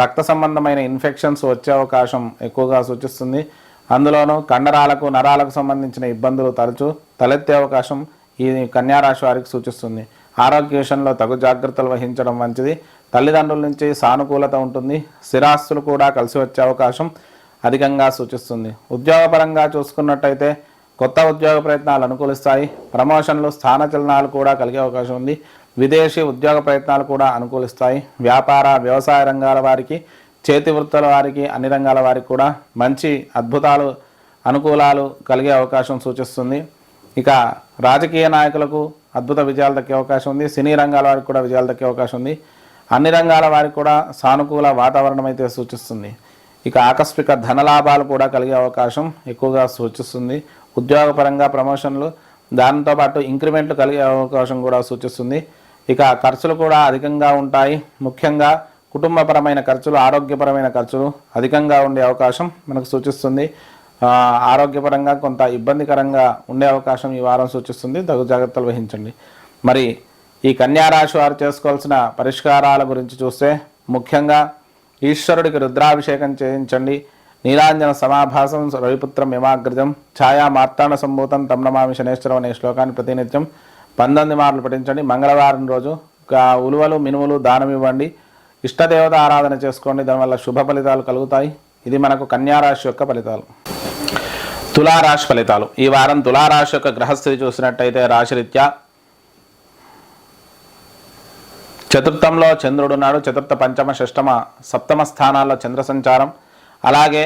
రక్త సంబంధమైన ఇన్ఫెక్షన్స్ వచ్చే అవకాశం ఎక్కువగా సూచిస్తుంది. అందులోనూ కండరాలకు నరాలకు సంబంధించిన ఇబ్బందులు తరచూ తలెత్తే అవకాశం ఈ కన్యారాశి వారికి సూచిస్తుంది. ఆరోగ్య విషయంలో తగు జాగ్రత్తలు వహించడం మంచిది. తల్లిదండ్రుల నుంచి సానుకూలత ఉంటుంది. స్థిరాస్తులు కూడా కలిసి వచ్చే అవకాశం అధికంగా సూచిస్తుంది. ఉద్యోగపరంగా చూసుకున్నట్టయితే కొత్త ఉద్యోగ ప్రయత్నాలు అనుకూలిస్తాయి. ప్రమోషన్లు స్థానచలనాలు కూడా కలిగే అవకాశం ఉంది. విదేశీ ఉద్యోగ ప్రయత్నాలు కూడా అనుకూలిస్తాయి. వ్యాపార వ్యవసాయ రంగాల వారికి, చేతి వృత్తుల వారికి, అన్ని రంగాల వారికి కూడా మంచి అద్భుతాలు అనుకూలాలు కలిగే అవకాశం సూచిస్తుంది. ఇక రాజకీయ నాయకులకు అద్భుత విజయాలు దక్కే అవకాశం ఉంది. సినీ రంగాల వారికి కూడా విజయాలు దక్కే అవకాశం ఉంది. అన్ని రంగాల వారికి కూడా సానుకూల వాతావరణం అయితే సూచిస్తుంది. ఇక ఆకస్మిక ధనలాభాలు కూడా కలిగే అవకాశం ఎక్కువగా సూచిస్తుంది. ఉద్యోగపరంగా ప్రమోషన్లు, దాంతోపాటు ఇంక్రిమెంట్లు కలిగే అవకాశం కూడా సూచిస్తుంది. ఇక ఖర్చులు కూడా అధికంగా ఉంటాయి. ముఖ్యంగా కుటుంబపరమైన ఖర్చులు, ఆరోగ్యపరమైన ఖర్చులు అధికంగా ఉండే అవకాశం మనకు సూచిస్తుంది. ఆరోగ్యపరంగా కొంత ఇబ్బందికరంగా ఉండే అవకాశం ఈ వారం సూచిస్తుంది. తగు జాగ్రత్తలు వహించండి. మరి ఈ కన్యారాశి వారు చేసుకోవాల్సిన పరిష్కారాల గురించి చూస్తే ముఖ్యంగా ఈశ్వరుడికి రుద్రాభిషేకం చేయించండి. నీలాంజన సమాభాసం రవిపుత్రం యమాగ్రజం ఛాయా మార్తాండ సంభూతం తం నమామి శనేశ్వరం అనే శ్లోకాన్ని ప్రతినిత్యం 19 మార్లు పఠించండి. మంగళవారం రోజు ఉలువలు మినుములు దానం ఇవ్వండి. ఇష్టదేవత ఆరాధన చేసుకోండి. దానివల్ల శుభ ఫలితాలు కలుగుతాయి. ఇది మనకు కన్యారాశి యొక్క ఫలితాలు. తులారాశి ఫలితాలు. ఈ వారం తులారాశి యొక్క గ్రహస్థితి చూసినట్టయితే రాశిరీత్యా చతుర్థంలో చంద్రుడు ఉన్నాడు. చతుర్థ, పంచమ, షష్టమ, సప్తమ స్థానాల్లో చంద్ర సంచారం. అలాగే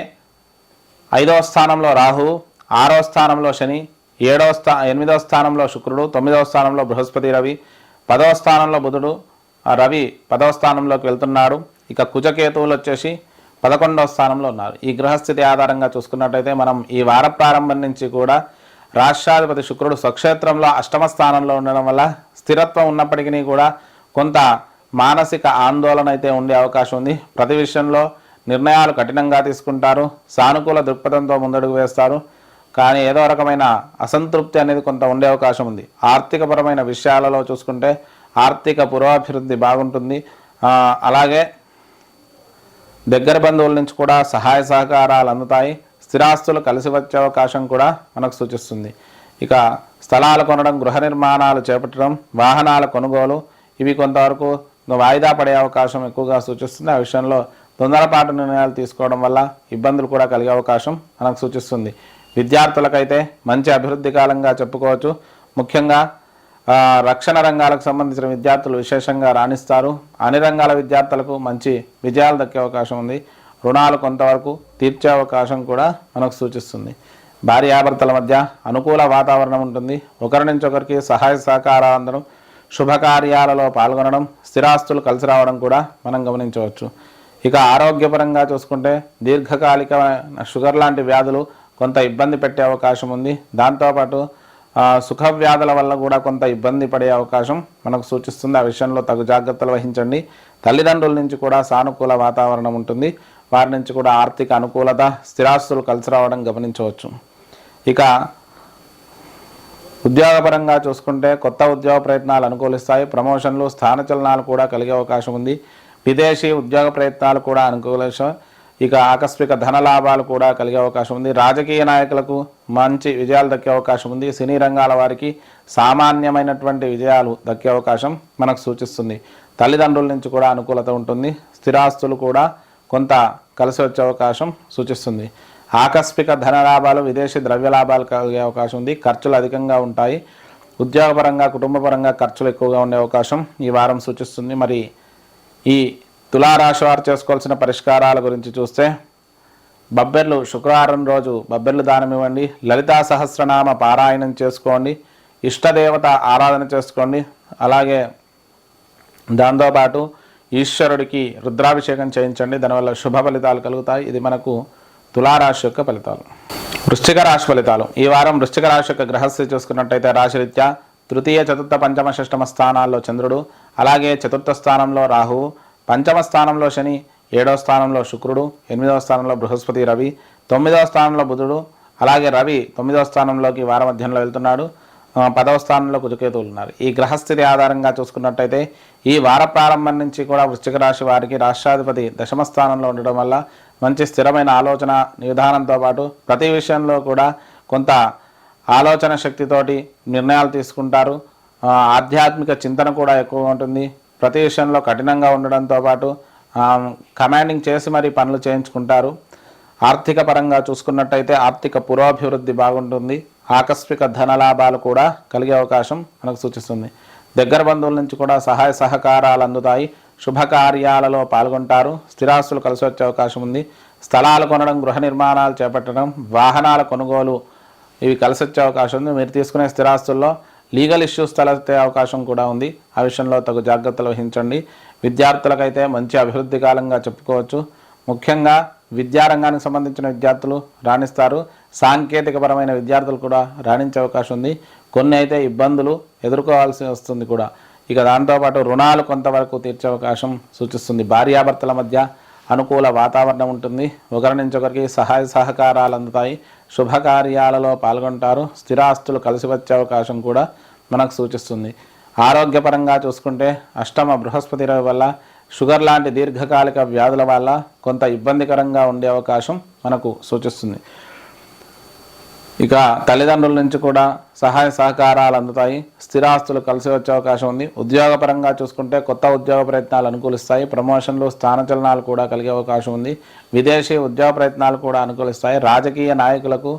5వ స్థానంలో రాహువు, 6వ స్థానంలో శని, 8వ స్థానంలో శుక్రుడు, 9వ స్థానంలో బృహస్పతి, రవి, 10వ స్థానంలో బుధుడు. రవి 10వ స్థానంలోకి వెళ్తున్నాడు. ఇక కుజకేతువులు వచ్చేసి 11వ స్థానంలో ఉన్నారు. ఈ గ్రహస్థితి ఆధారంగా చూసుకున్నట్టయితే మనం ఈ వార ప్రారంభం నుంచి కూడా రాష్ట్రాధిపతి శుక్రుడు స్వక్షేత్రంలో అష్టమ స్థానంలో ఉండడం వల్ల స్థిరత్వం ఉన్నప్పటికీ కూడా కొంత మానసిక ఆందోళన అయితే ఉండే అవకాశం ఉంది. ప్రతి విషయంలో నిర్ణయాలు కఠినంగా తీసుకుంటారు. సానుకూల దృక్పథంతో ముందడుగు వేస్తారు. కానీ ఏదో రకమైన అసంతృప్తి అనేది కొంత ఉండే అవకాశం ఉంది. ఆర్థికపరమైన విషయాలలో చూసుకుంటే ఆర్థిక పురోభివృద్ధి బాగుంటుంది. అలాగే దగ్గర బంధువుల నుంచి కూడా సహాయ సహకారాలు అందుతాయి. స్థిరాస్తులు కలిసి వచ్చే అవకాశం కూడా మనకు సూచిస్తుంది. ఇక స్థలాలు కొనడం, గృహ నిర్మాణాలు చేపట్టడం, వాహనాల కొనుగోలు ఇవి కొంతవరకు వాయిదా పడే అవకాశం ఎక్కువగా సూచిస్తుంది. ఆ విషయంలో తొందరపాటు నిర్ణయాలు తీసుకోవడం వల్ల ఇబ్బందులు కూడా కలిగే అవకాశం మనకు సూచిస్తుంది. విద్యార్థులకైతే మంచి అభివృద్ధి కాలంగా చెప్పుకోవచ్చు. ముఖ్యంగా రక్షణ రంగాలకు సంబంధించిన విద్యార్థులు విశేషంగా రాణిస్తారు. అన్ని రంగాల విద్యార్థులకు మంచి విజయాలు దక్కే అవకాశం ఉంది. రుణాలు కొంతవరకు తీర్చే అవకాశం కూడా మనకు సూచిస్తుంది. భార్యాభర్తల మధ్య అనుకూల వాతావరణం ఉంటుంది. ఒకరి నుంచి ఒకరికి సహాయ సహకారాలు అందడం, శుభకార్యాలలో పాల్గొనడం, స్థిరాస్తులు కలిసి రావడం కూడా మనం గమనించవచ్చు. ఇక ఆరోగ్యపరంగా చూసుకుంటే దీర్ఘకాలిక షుగర్ లాంటి వ్యాధులు కొంత ఇబ్బంది పెట్టే అవకాశం ఉంది. దాంతోపాటు సుఖ వ్యాధుల వల్ల కూడా కొంత ఇబ్బంది పడే అవకాశం మనకు సూచిస్తుంది. ఆ విషయంలో తగు జాగ్రత్తలు వహించండి. తల్లిదండ్రుల నుంచి కూడా సానుకూల వాతావరణం ఉంటుంది. వారి నుంచి కూడా ఆర్థిక అనుకూలత, స్థిరాస్తులు కలిసి రావడం గమనించవచ్చు. ఇక ఉద్యోగపరంగా చూసుకుంటే కొత్త ఉద్యోగ ప్రయత్నాలు అనుకూలిస్తాయి. ప్రమోషన్లు, స్థానచలనాలు కూడా కలిగే అవకాశం ఉంది. విదేశీ ఉద్యోగ ప్రయత్నాలు కూడా అనుకూలిస్తాయి. ఇక ఆకస్మిక ధనలాభాలు కూడా కలిగే అవకాశం ఉంది. రాజకీయ నాయకులకు మంచి విజయాలు దక్కే అవకాశం ఉంది. సినీ రంగాల వారికి సామాన్యమైనటువంటి విజయాలు దక్కే అవకాశం మనకు సూచిస్తుంది. తల్లిదండ్రుల నుంచి కూడా అనుకూలత ఉంటుంది. స్థిరాస్తులు కూడా కొంత కలిసి వచ్చే అవకాశం సూచిస్తుంది. ఆకస్మిక ధనలాభాలు, విదేశీ ద్రవ్య లాభాలు కలిగే అవకాశం ఉంది. ఖర్చులు అధికంగా ఉంటాయి. ఉద్యోగపరంగా, కుటుంబపరంగా ఖర్చులు ఎక్కువగా ఉండే అవకాశం ఈ వారం సూచిస్తుంది. మరి ఈ తులారాశి వారు చేసుకోవాల్సిన పరిష్కారాల గురించి చూస్తే బబ్బెర్లు శుక్రవారం రోజు బబ్బెర్లు దానం ఇవ్వండి. లలితా సహస్రనామ పారాయణం చేసుకోండి. ఇష్టదేవత ఆరాధన చేసుకోండి. అలాగే దాంతోపాటు ఈశ్వరుడికి రుద్రాభిషేకం చేయించండి. దానివల్ల శుభ ఫలితాలు కలుగుతాయి. ఇది మనకు తులారాశి యొక్క ఫలితాలు. వృశ్చిక రాశి ఫలితాలు. ఈ వారం వృశ్చిక రాశి యొక్క గ్రహస్థితి చూసుకున్నట్టయితే రాశిరీత్యా తృతీయ, చతుర్థ, పంచమ, షష్టమ స్థానాల్లో చంద్రుడు, అలాగే చతుర్థ స్థానంలో రాహువు, పంచమ స్థానంలో శని, 7వ స్థానంలో శుక్రుడు, 8వ స్థానంలో బృహస్పతి, రవి, 9వ స్థానంలో బుధుడు, అలాగే రవి 9వ స్థానంలోకి వార మధ్యంలో వెళ్తున్నాడు, 10వ స్థానంలో కుజకేతువులు ఉన్నారు. ఈ గ్రహస్థితి ఆధారంగా చూసుకున్నట్టయితే ఈ వార ప్రారంభం నుంచి కూడా వృశ్చిక రాశి వారికి రాష్ట్రాధిపతి దశమ స్థానంలో ఉండడం వల్ల మంచి స్థిరమైన ఆలోచన విధానంతో పాటు ప్రతి విషయంలో కూడా కొంత ఆలోచన శక్తితోటి నిర్ణయాలు తీసుకుంటారు. ఆధ్యాత్మిక చింతన కూడా ఎక్కువ ఉంటుంది. ప్రతి విషయంలో కఠినంగా ఉండడంతో పాటు కమాండింగ్ చేసి మరీ పనులు చేయించుకుంటారు. ఆర్థిక పరంగా చూసుకున్నట్టయితే ఆర్థిక పురోభివృద్ధి బాగుంటుంది. ఆకస్మిక ధనలాభాలు కూడా కలిగే అవకాశం మనకు సూచిస్తుంది. దగ్గర బంధువుల నుంచి కూడా సహాయ సహకారాలు అందుతాయి. శుభకార్యాలలో పాల్గొంటారు. స్థిరాస్తులు కలిసి వచ్చే అవకాశం ఉంది. స్థలాలు కొనడం, గృహ నిర్మాణాలు చేపట్టడం, వాహనాల కొనుగోలు ఇవి కలిసి వచ్చే అవకాశం ఉంది. మీరు తీసుకునే స్థిరాస్తుల్లో లీగల్ ఇష్యూస్ తలెత్తే అవకాశం కూడా ఉంది. ఆ విషయంలో తగు జాగ్రత్తలు వహించండి. విద్యార్థులకైతే మంచి అభివృద్ధి కాలంగా చెప్పుకోవచ్చు. ముఖ్యంగా విద్యారంగానికి సంబంధించిన విద్యార్థులు రాణిస్తారు. సాంకేతికపరమైన విద్యార్థులు కూడా రాణించే అవకాశం ఉంది. కొన్ని అయితే ఇబ్బందులు ఎదుర్కోవాల్సి వస్తుంది కూడా. ఇక దాంతోపాటు రుణాలు కొంతవరకు తీర్చే అవకాశం సూచిస్తుంది. భార్యాభర్తల మధ్య అనుకూల వాతావరణం ఉంటుంది. ఒకరి నుంచి ఒకరికి సహాయ సహకారాలు అందుతాయి. శుభకార్యాలలో పాల్గొంటారు. స్థిరాస్తులు కలిసి వచ్చే అవకాశం కూడా మనకు సూచిస్తుంది. ఆరోగ్యపరంగా చూసుకుంటే అష్టమ బృహస్పతి రవి వల్ల షుగర్ లాంటి దీర్ఘకాలిక వ్యాధుల వల్ల కొంత ఇబ్బందికరంగా ఉండే అవకాశం మనకు సూచిస్తుంది. ఇక తల్లిదండ్రుల నుంచి కూడా సహాయ సహకారాలు అందుతాయి. స్థిరాస్తులు కలిసి వచ్చే అవకాశం ఉంది. ఉద్యోగపరంగా చూసుకుంటే కొత్త ఉద్యోగ ప్రయత్నాలు అనుకూలిస్తాయి. ప్రమోషన్లు, స్థానచలనాలు కూడా కలిగే అవకాశం ఉంది. విదేశీ ఉద్యోగ ప్రయత్నాలు కూడా అనుకూలిస్తాయి. రాజకీయ నాయకులకు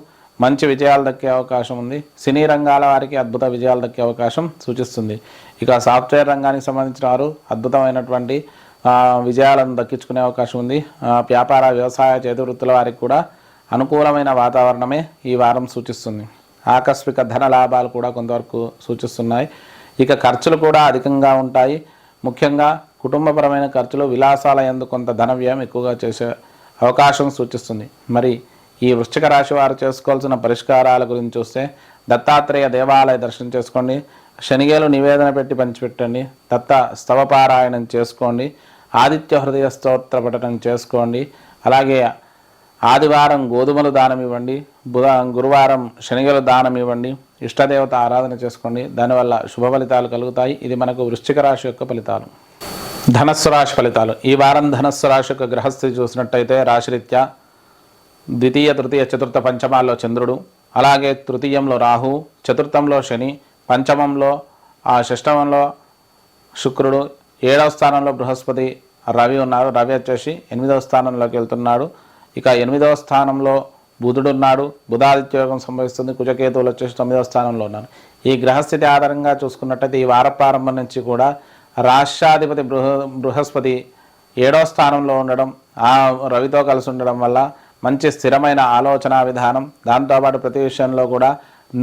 మంచి విజయాలు దక్కే అవకాశం ఉంది. సినీ రంగాల వారికి అద్భుత విజయాలు దక్కే అవకాశం సూచిస్తుంది. ఇక సాఫ్ట్వేర్ రంగానికి సంబంధించిన వారు అద్భుతమైనటువంటి విజయాలను దక్కించుకునే అవకాశం ఉంది. వ్యాపార, వ్యవసాయ, చేతి వృత్తుల వారికి కూడా అనుకూలమైన వాతావరణమే ఈ వారం సూచిస్తుంది. ఆకస్మిక ధన లాభాలు కూడా కొంతవరకు సూచిస్తున్నాయి. ఇక ఖర్చులు కూడా అధికంగా ఉంటాయి. ముఖ్యంగా కుటుంబపరమైన ఖర్చులు, విలాసాల యందు కొంత ధన వ్యయం ఎక్కువగా చేసే అవకాశం సూచిస్తుంది. మరి ఈ వృశ్చిక రాశి వారు చేసుకోవాల్సిన పరిష్కారాల గురించి చూస్తే దత్తాత్రేయ దేవాలయ దర్శనం చేసుకోండి. శనిగేలు నివేదన పెట్టి పంచిపెట్టండి. దత్త స్తవపారాయణం చేసుకోండి. ఆదిత్య హృదయ స్తోత్ర పఠనం చేసుకోండి. అలాగే ఆదివారం గోధుమలు దానం ఇవ్వండి. గురువారం శనిగలు దానం ఇవ్వండి. ఇష్టదేవత ఆరాధన చేసుకోండి. దానివల్ల శుభ ఫలితాలు కలుగుతాయి. ఇది మనకు వృశ్చిక రాశి యొక్క ఫలితాలు. ధనస్సు రాశి ఫలితాలు. ఈ వారం ధనస్సు రాశి యొక్క గ్రహస్థితి చూసినట్టయితే రాశిరీత్యా ద్వితీయ, తృతీయ, చతుర్థ, పంచమాల్లో చంద్రుడు, అలాగే తృతీయంలో రాహు, చతుర్థంలో శని, పంచమంలో షష్టమంలో శుక్రుడు, 7వ స్థానంలో బృహస్పతి, రవి ఉన్నారు. రవి వచ్చేసి 8వ స్థానంలోకి వెళ్తున్నాడు. ఇక 8వ స్థానంలో బుధుడు ఉన్నాడు. బుధాదిత్య యోగం సంభవిస్తుంది. కుజకేతువులు వచ్చేసి 9వ స్థానంలో ఉన్నారు. ఈ గ్రహస్థితి ఆధారంగా చూసుకున్నట్టయితే ఈ వార ప్రారంభం నుంచి కూడా రాష్ట్రాధిపతి బృహస్పతి 7వ స్థానంలో ఉండడం, ఆ రవితో కలిసి ఉండడం వల్ల మంచి స్థిరమైన ఆలోచన విధానం, దాంతోపాటు ప్రతి విషయంలో కూడా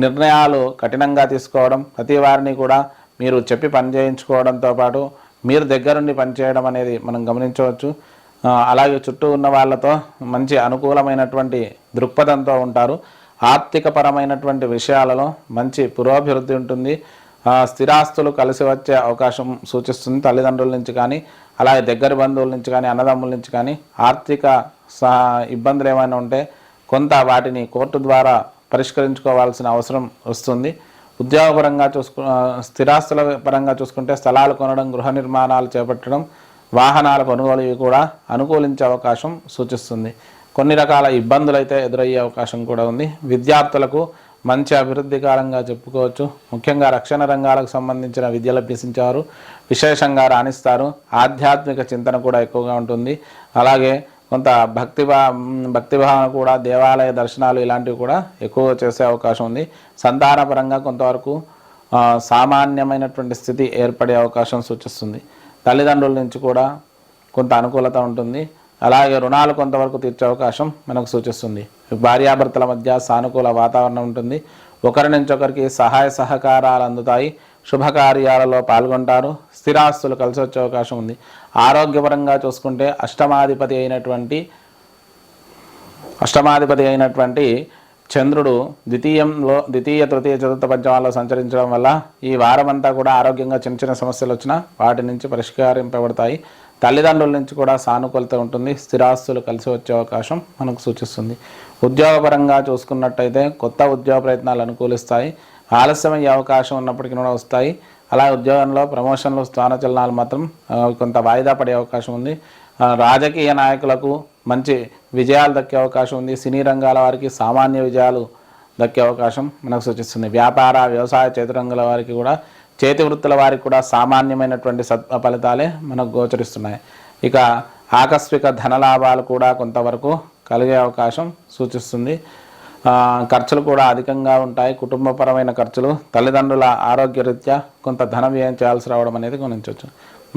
నిర్ణయాలు కఠినంగా తీసుకోవడం, ప్రతి వారిని కూడా మీరు చెప్పి పని చేయించుకోవడంతో పాటు మీరు దగ్గరుండి పనిచేయడం అనేది మనం గమనించవచ్చు. అలాగే చుట్టూ ఉన్న వాళ్ళతో మంచి అనుకూలమైనటువంటి దృక్పథంతో ఉంటారు. ఆర్థికపరమైనటువంటి విషయాలలో మంచి పురోభివృద్ధి ఉంటుంది. స్థిరాస్తులు కలిసి వచ్చే అవకాశం సూచిస్తుంది. తల్లిదండ్రుల నుంచి కానీ, అలాగే దగ్గర బంధువుల నుంచి కానీ, అన్నదమ్ముల నుంచి కానీ ఆర్థిక ఇబ్బందులు ఏమైనా ఉంటే కొంత వాటిని కోర్టు ద్వారా పరిష్కరించుకోవాల్సిన అవసరం వస్తుంది. ఉద్యోగపరంగా స్థిరాస్తుల పరంగా చూసుకుంటే స్థలాలు కొనడం, గృహ నిర్మాణాలు చేపట్టడం, వాహనాల కొనుగోలు ఇవి కూడా అనుకూలించే అవకాశం సూచిస్తుంది. కొన్ని రకాల ఇబ్బందులు అయితే ఎదురయ్యే అవకాశం కూడా ఉంది. విద్యార్థులకు మంచి అభివృద్ధి కాలంగా చెప్పుకోవచ్చు. ముఖ్యంగా రక్షణ రంగాలకు సంబంధించిన విద్యలు అభ్యసించేవారు విశేషంగా రాణిస్తారు. ఆధ్యాత్మిక చింతన కూడా ఎక్కువగా ఉంటుంది. అలాగే కొంత భక్తిభావన కూడా, దేవాలయ దర్శనాలు ఇలాంటివి కూడా ఎక్కువ చేసే అవకాశం ఉంది. సంతానపరంగా కొంతవరకు సామాన్యమైనటువంటి స్థితి ఏర్పడే అవకాశం సూచిస్తుంది. తల్లిదండ్రుల నుంచి కూడా కొంత అనుకూలత ఉంటుంది. అలాగే రుణాలు కొంతవరకు తీర్చే అవకాశం మనకు సూచిస్తుంది. భార్యాభర్తల మధ్య సానుకూల వాతావరణం ఉంటుంది. ఒకరి నుంచి ఒకరికి సహాయ సహకారాలు అందుతాయి. శుభకార్యాలలో పాల్గొంటారు. స్థిరాస్తులు కలిసి వచ్చే అవకాశం ఉంది. ఆరోగ్యపరంగా చూసుకుంటే అష్టమాధిపతి అయినటువంటి చంద్రుడు ద్వితీయ తృతీయ చతుర్థ పంచమాల్లో సంచరించడం వల్ల ఈ వారమంతా కూడా ఆరోగ్యంగా చిన్న చిన్న సమస్యలు వచ్చినా వాటి నుంచి పరిష్కరింపబడతాయి. తల్లిదండ్రుల నుంచి కూడా సానుకూలత ఉంటుంది. స్థిరాస్తులు కలిసి వచ్చే అవకాశం మనకు సూచిస్తుంది. ఉద్యోగపరంగా చూసుకున్నట్టయితే కొత్త ఉద్యోగ ప్రయత్నాలు అనుకూలిస్తాయి. ఆలస్యమయ్యే అవకాశం ఉన్నప్పటికీ కూడా వస్తాయి. అలా ఉద్యోగంలో ప్రమోషన్లు స్థానచలనాలు మాత్రం కొంత వాయిదా పడే అవకాశం ఉంది. రాజకీయ నాయకులకు మంచి విజయాలు దక్కే అవకాశం ఉంది. సినీ రంగాల వారికి సామాన్య విజయాలు దక్కే అవకాశం మనకు సూచిస్తుంది. వ్యాపార వ్యవసాయ చేతి రంగాల వారికి కూడా చేతి వృత్తుల వారికి కూడా సామాన్యమైనటువంటి ఫలితాలే మనకు గోచరిస్తున్నాయి. ఇక ఆకస్మిక ధనలాభాలు కూడా కొంతవరకు కలిగే అవకాశం సూచిస్తుంది. ఖర్చులు కూడా అధికంగా ఉంటాయి. కుటుంబపరమైన ఖర్చులు, తల్లిదండ్రుల ఆరోగ్యరీత్యా కొంత ధన వ్యయం చేయాల్సి రావడం అనేది గమనించవచ్చు.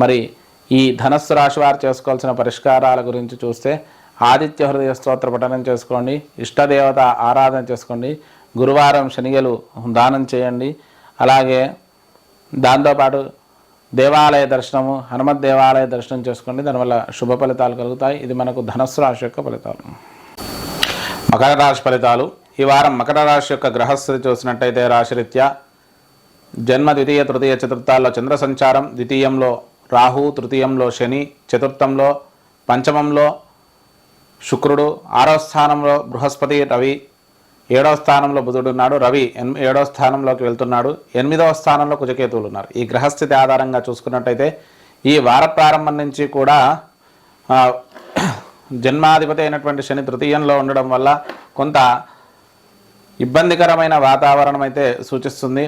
మరి ఈ ధనస్సు రాశి వారు చేసుకోవాల్సిన పరిష్కారాల గురించి చూస్తే ఆదిత్య హృదయ స్తోత్ర పఠనం చేసుకోండి, ఇష్టదేవత ఆరాధన చేసుకోండి, గురువారం శనిగలు దానం చేయండి. అలాగే దాంతోపాటు దేవాలయ దర్శనము, హనుమత్ దేవాలయ దర్శనం చేసుకోండి. దానివల్ల శుభ ఫలితాలు కలుగుతాయి. ఇది మనకు ధనస్సు రాశి యొక్క ఫలితాలు. మకర రాశి ఫలితాలు. ఈ వారం మకర రాశి యొక్క గ్రహస్థితి చూసినట్టయితే రాశిరీత్యా జన్మ ద్వితీయ తృతీయ చతుర్థాల్లో చంద్ర సంచారం, ద్వితీయంలో రాహు, తృతీయంలో శని, చతుర్థంలో పంచమంలో శుక్రుడు, 6వ స్థానంలో బృహస్పతి, రవి 7వ స్థానంలో బుధుడు ఉన్నాడు. రవి 7వ స్థానంలోకి వెళ్తున్నాడు. 8వ స్థానంలో కుజకేతువులు ఉన్నారు. ఈ గ్రహస్థితి ఆధారంగా చూసుకున్నట్టయితే ఈ వార ప్రారంభం నుంచి కూడా జన్మాధిపతి అయినటువంటి శని తృతీయంలో ఉండడం వల్ల కొంత ఇబ్బందికరమైన వాతావరణం అయితే సూచిస్తుంది.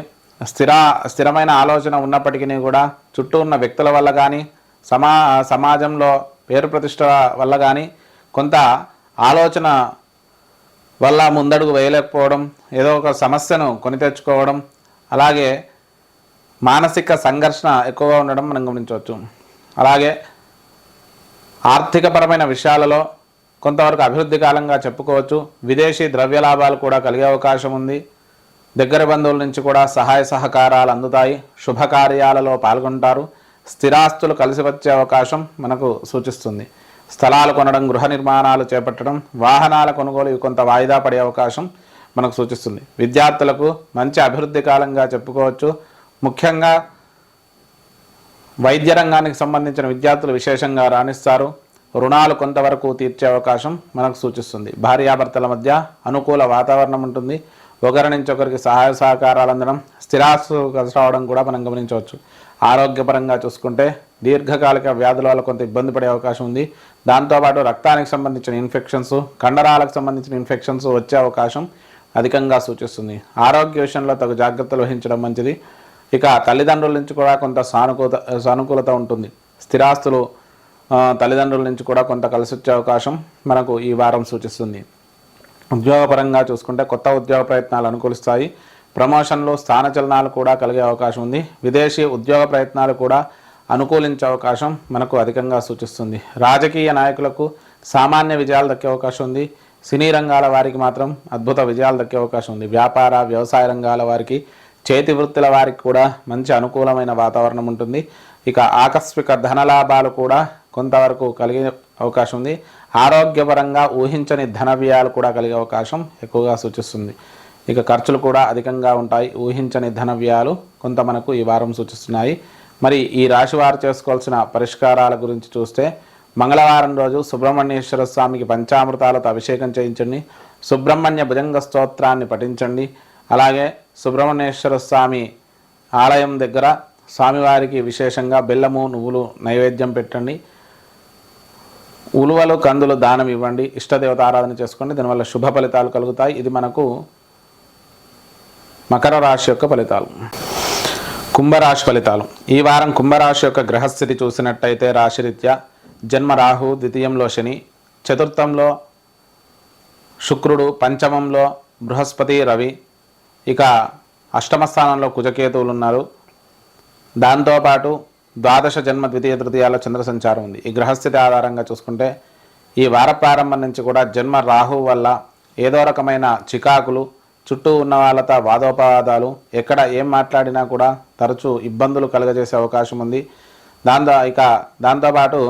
స్థిరమైన ఆలోచన ఉన్నప్పటికీ కూడా చుట్టూ ఉన్న వ్యక్తుల వల్ల కానీ సమాజంలో పేరు ప్రతిష్ట వల్ల కానీ కొంత ఆలోచన వల్ల ముందడుగు వేయలేకపోవడం, ఏదో ఒక సమస్యను కొని తెచ్చుకోవడం, అలాగే మానసిక సంఘర్షణ ఎక్కువగా ఉండడం మనం గమనించవచ్చు. అలాగే ఆర్థికపరమైన విషయాలలో కొంతవరకు అభివృద్ధి కాలంగా చెప్పుకోవచ్చు. విదేశీ ద్రవ్య లాభాలు కూడా కలిగే అవకాశం ఉంది. దగ్గర బంధువుల నుంచి కూడా సహాయ సహకారాలు అందుతాయి. శుభకార్యాలలో పాల్గొంటారు. స్థిరాస్తులు కలిసి వచ్చే అవకాశం మనకు సూచిస్తుంది. స్థలాలు కొనడం, గృహ నిర్మాణాలు చేపట్టడం, వాహనాల కొనుగోలు ఇవి కొంత వాయిదా పడే అవకాశం మనకు సూచిస్తుంది. విద్యార్థులకు మంచి అభివృద్ధి కాలంగా చెప్పుకోవచ్చు. ముఖ్యంగా వైద్య రంగానికి సంబంధించిన విద్యార్థులు విశేషంగా రాణిస్తారు. రుణాలు కొంతవరకు తీర్చే అవకాశం మనకు సూచిస్తుంది. భార్యాభర్తల మధ్య అనుకూల వాతావరణం ఉంటుంది. ఒకరి నుంచి ఒకరికి సహాయ సహకారాలు అందడం, స్థిరాస్తులు కలిసి రావడం కూడా మనం గమనించవచ్చు. ఆరోగ్యపరంగా చూసుకుంటే దీర్ఘకాలిక వ్యాధుల వల్ల కొంత ఇబ్బంది పడే అవకాశం ఉంది. దాంతోపాటు రక్తానికి సంబంధించిన ఇన్ఫెక్షన్స్, కండరాలకు సంబంధించిన ఇన్ఫెక్షన్స్ వచ్చే అవకాశం అధికంగా సూచిస్తుంది. ఆరోగ్య విషయంలో తగు జాగ్రత్తలు వహించడం మంచిది. ఇక తల్లిదండ్రుల నుంచి కూడా కొంత సానుకూలత ఉంటుంది. స్థిరాస్తులు తల్లిదండ్రుల నుంచి కూడా కొంత కలిసి వచ్చే అవకాశం మనకు ఈ వారం సూచిస్తుంది. ఉద్యోగపరంగా చూసుకుంటే కొత్త ఉద్యోగ ప్రయత్నాలు అనుకూలిస్తాయి. ప్రమోషన్లు, స్థానచలనాలు కూడా కలిగే అవకాశం ఉంది. విదేశీ ఉద్యోగ ప్రయత్నాలు కూడా అనుకూలించే అవకాశం మనకు అధికంగా సూచిస్తుంది. రాజకీయ నాయకులకు సామాన్య విజయాలు దక్కే అవకాశం ఉంది. సినీ రంగాల వారికి మాత్రం అద్భుత విజయాలు దక్కే అవకాశం ఉంది. వ్యాపార వ్యవసాయ రంగాల వారికి, చేతి వృత్తుల వారికి కూడా మంచి అనుకూలమైన వాతావరణం ఉంటుంది. ఇక ఆకస్మిక ధనలాభాలు కూడా కొంతవరకు కలిగే అవకాశం ఉంది. ఆరోగ్యపరంగా ఊహించని ధన వ్యయాలు కూడా కలిగే అవకాశం ఎక్కువగా సూచిస్తుంది. ఇక ఖర్చులు కూడా అధికంగా ఉంటాయి. ఊహించని ధన వ్యయాలు కొంత మనకు ఈ వారం సూచిస్తున్నాయి. మరి ఈ రాశి వారు చేసుకోవాల్సిన పరిష్కారాల గురించి చూస్తే మంగళవారం రోజు సుబ్రహ్మణ్యేశ్వర స్వామికి పంచామృతాలతో అభిషేకం చేయించండి. సుబ్రహ్మణ్య భుజంగ స్తోత్రాన్ని పఠించండి. అలాగే సుబ్రహ్మణ్యేశ్వర స్వామి ఆలయం దగ్గర స్వామివారికి విశేషంగా బెల్లము, నువ్వులు నైవేద్యం పెట్టండి. ఉలువలు, కందులు దానం ఇవ్వండి. ఇష్టదేవత ఆరాధన చేసుకోండి. దీనివల్ల శుభ ఫలితాలు కలుగుతాయి. ఇది మనకు మకర రాశి యొక్క ఫలితాలు. కుంభరాశి ఫలితాలు. ఈ వారం కుంభరాశి యొక్క గ్రహస్థితి చూసినట్టయితే రాశిరీత్యా జన్మ రాహు, ద్వితీయంలో శని, చతుర్థంలో శుక్రుడు, పంచమంలో బృహస్పతి, రవి, ఇక అష్టమ స్థానంలో కుజకేతువులు ఉన్నారు. దాంతోపాటు ద్వాదశ జన్మ ద్వితీయ తృతీయాల చంద్ర సంచారం ఉంది. ఈ గ్రహస్థితి ఆధారంగా చూసుకుంటే ఈ వార ప్రారంభం నుంచి కూడా జన్మ రాహు వల్ల ఏదో రకమైన చికాకులు, చుట్టూ ఉన్న వాళ్ళతో వాదోపవాదాలు, ఎక్కడ ఏం మాట్లాడినా కూడా తరచూ ఇబ్బందులు కలుగజేసే అవకాశం ఉంది. దాంతోపాటు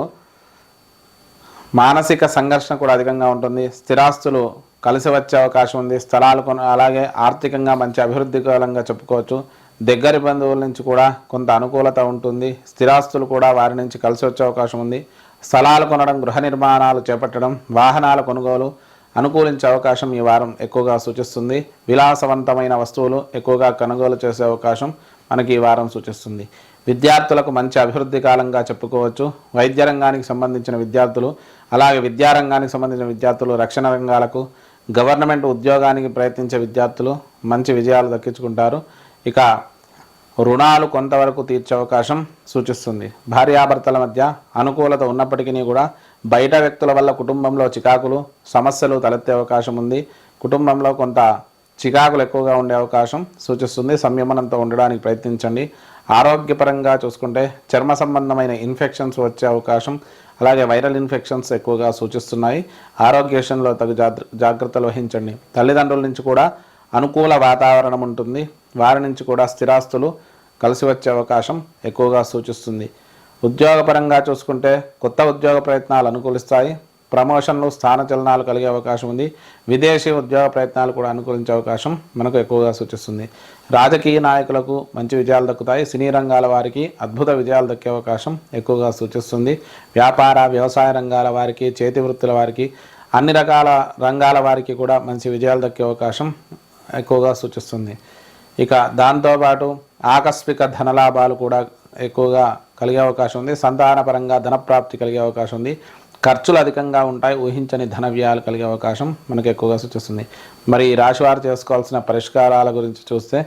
మానసిక సంఘర్షణ కూడా అధికంగా ఉంటుంది. స్థిరాస్తులు కలిసి వచ్చే అవకాశం ఉంది. స్థలాలు అలాగే ఆర్థికంగా మంచి అభివృద్ధి కాలంగా చెప్పుకోవచ్చు. దగ్గరి బంధువుల నుంచి కూడా కొంత అనుకూలత ఉంటుంది. స్థిరాస్తులు కూడా వారి నుంచి కలిసి వచ్చే అవకాశం ఉంది. స్థలాలు కొనడం, గృహ నిర్మాణాలు చేపట్టడం, వాహనాల కొనుగోలు అనుకూలించే అవకాశం ఈ వారం ఎక్కువగా సూచిస్తుంది. విలాసవంతమైన వస్తువులు ఎక్కువగా కొనుగోలు చేసే అవకాశం మనకి ఈ వారం సూచిస్తుంది. విద్యార్థులకు మంచి అభివృద్ధి కాలంగా చెప్పుకోవచ్చు. వైద్య రంగానికి సంబంధించిన విద్యార్థులు, అలాగే విద్యారంగానికి సంబంధించిన విద్యార్థులు, రక్షణ రంగాలకు, గవర్నమెంట్ ఉద్యోగానికి ప్రయత్నించే విద్యార్థులు మంచి విజయాలు దక్కించుకుంటారు. ఇక రుణాలు కొంతవరకు తీర్చే అవకాశం సూచిస్తుంది. భార్యాభర్తల మధ్య అనుకూలత ఉన్నప్పటికీ కూడా బయట వ్యక్తుల వల్ల కుటుంబంలో చికాకులు, సమస్యలు తలెత్తే అవకాశం ఉంది. కుటుంబంలో కొంత చికాకులు ఎక్కువగా ఉండే అవకాశం సూచిస్తుంది. సంయమనంతో ఉండడానికి ప్రయత్నించండి. ఆరోగ్యపరంగా చూసుకుంటే చర్మ సంబంధమైన ఇన్ఫెక్షన్స్ వచ్చే అవకాశం, అలాగే వైరల్ ఇన్ఫెక్షన్స్ ఎక్కువగా సూచిస్తున్నాయి. ఆరోగ్య విషయంలో తగు జాగ్రత్తలు వహించండి. తల్లిదండ్రుల నుంచి కూడా అనుకూల వాతావరణం ఉంటుంది. వారి నుంచి కూడా స్థిరాస్తులు కలిసి వచ్చే అవకాశం ఎక్కువగా సూచిస్తుంది. ఉద్యోగపరంగా చూసుకుంటే కొత్త ఉద్యోగ ప్రయత్నాలు అనుకూలిస్తాయి. ప్రమోషన్లు, స్థానచలనాలు కలిగే అవకాశం ఉంది. విదేశీ ఉద్యోగ ప్రయత్నాలు కూడా అనుకూలించే అవకాశం మనకు ఎక్కువగా సూచిస్తుంది. రాజకీయ నాయకులకు మంచి విజయాలు దక్కుతాయి. సినీ రంగాల వారికి అద్భుత విజయాలు దక్కే అవకాశం ఎక్కువగా సూచిస్తుంది. వ్యాపార, వ్యవసాయ రంగాల వారికి, చేతి వృత్తుల వారికి, అన్ని రకాల రంగాల వారికి కూడా మంచి విజయాలు దక్కే అవకాశం ఎక్కువగా సూచిస్తుంది. ఇక దాంతోపాటు ఆకస్మిక ధనలాభాలు కూడా ఎక్కువగా కలిగే అవకాశం ఉంది. సంతానపరంగా ధనప్రాప్తి కలిగే అవకాశం ఉంది. ఖర్చులు అధికంగా ఉంటాయి. ఊహించని ధన వ్యయాలు కలిగే అవకాశం మనకు ఎక్కువగా సూచిస్తుంది. మరి ఈ రాశివారు చేసుకోవాల్సిన పరిష్కారాల గురించి చూస్తే,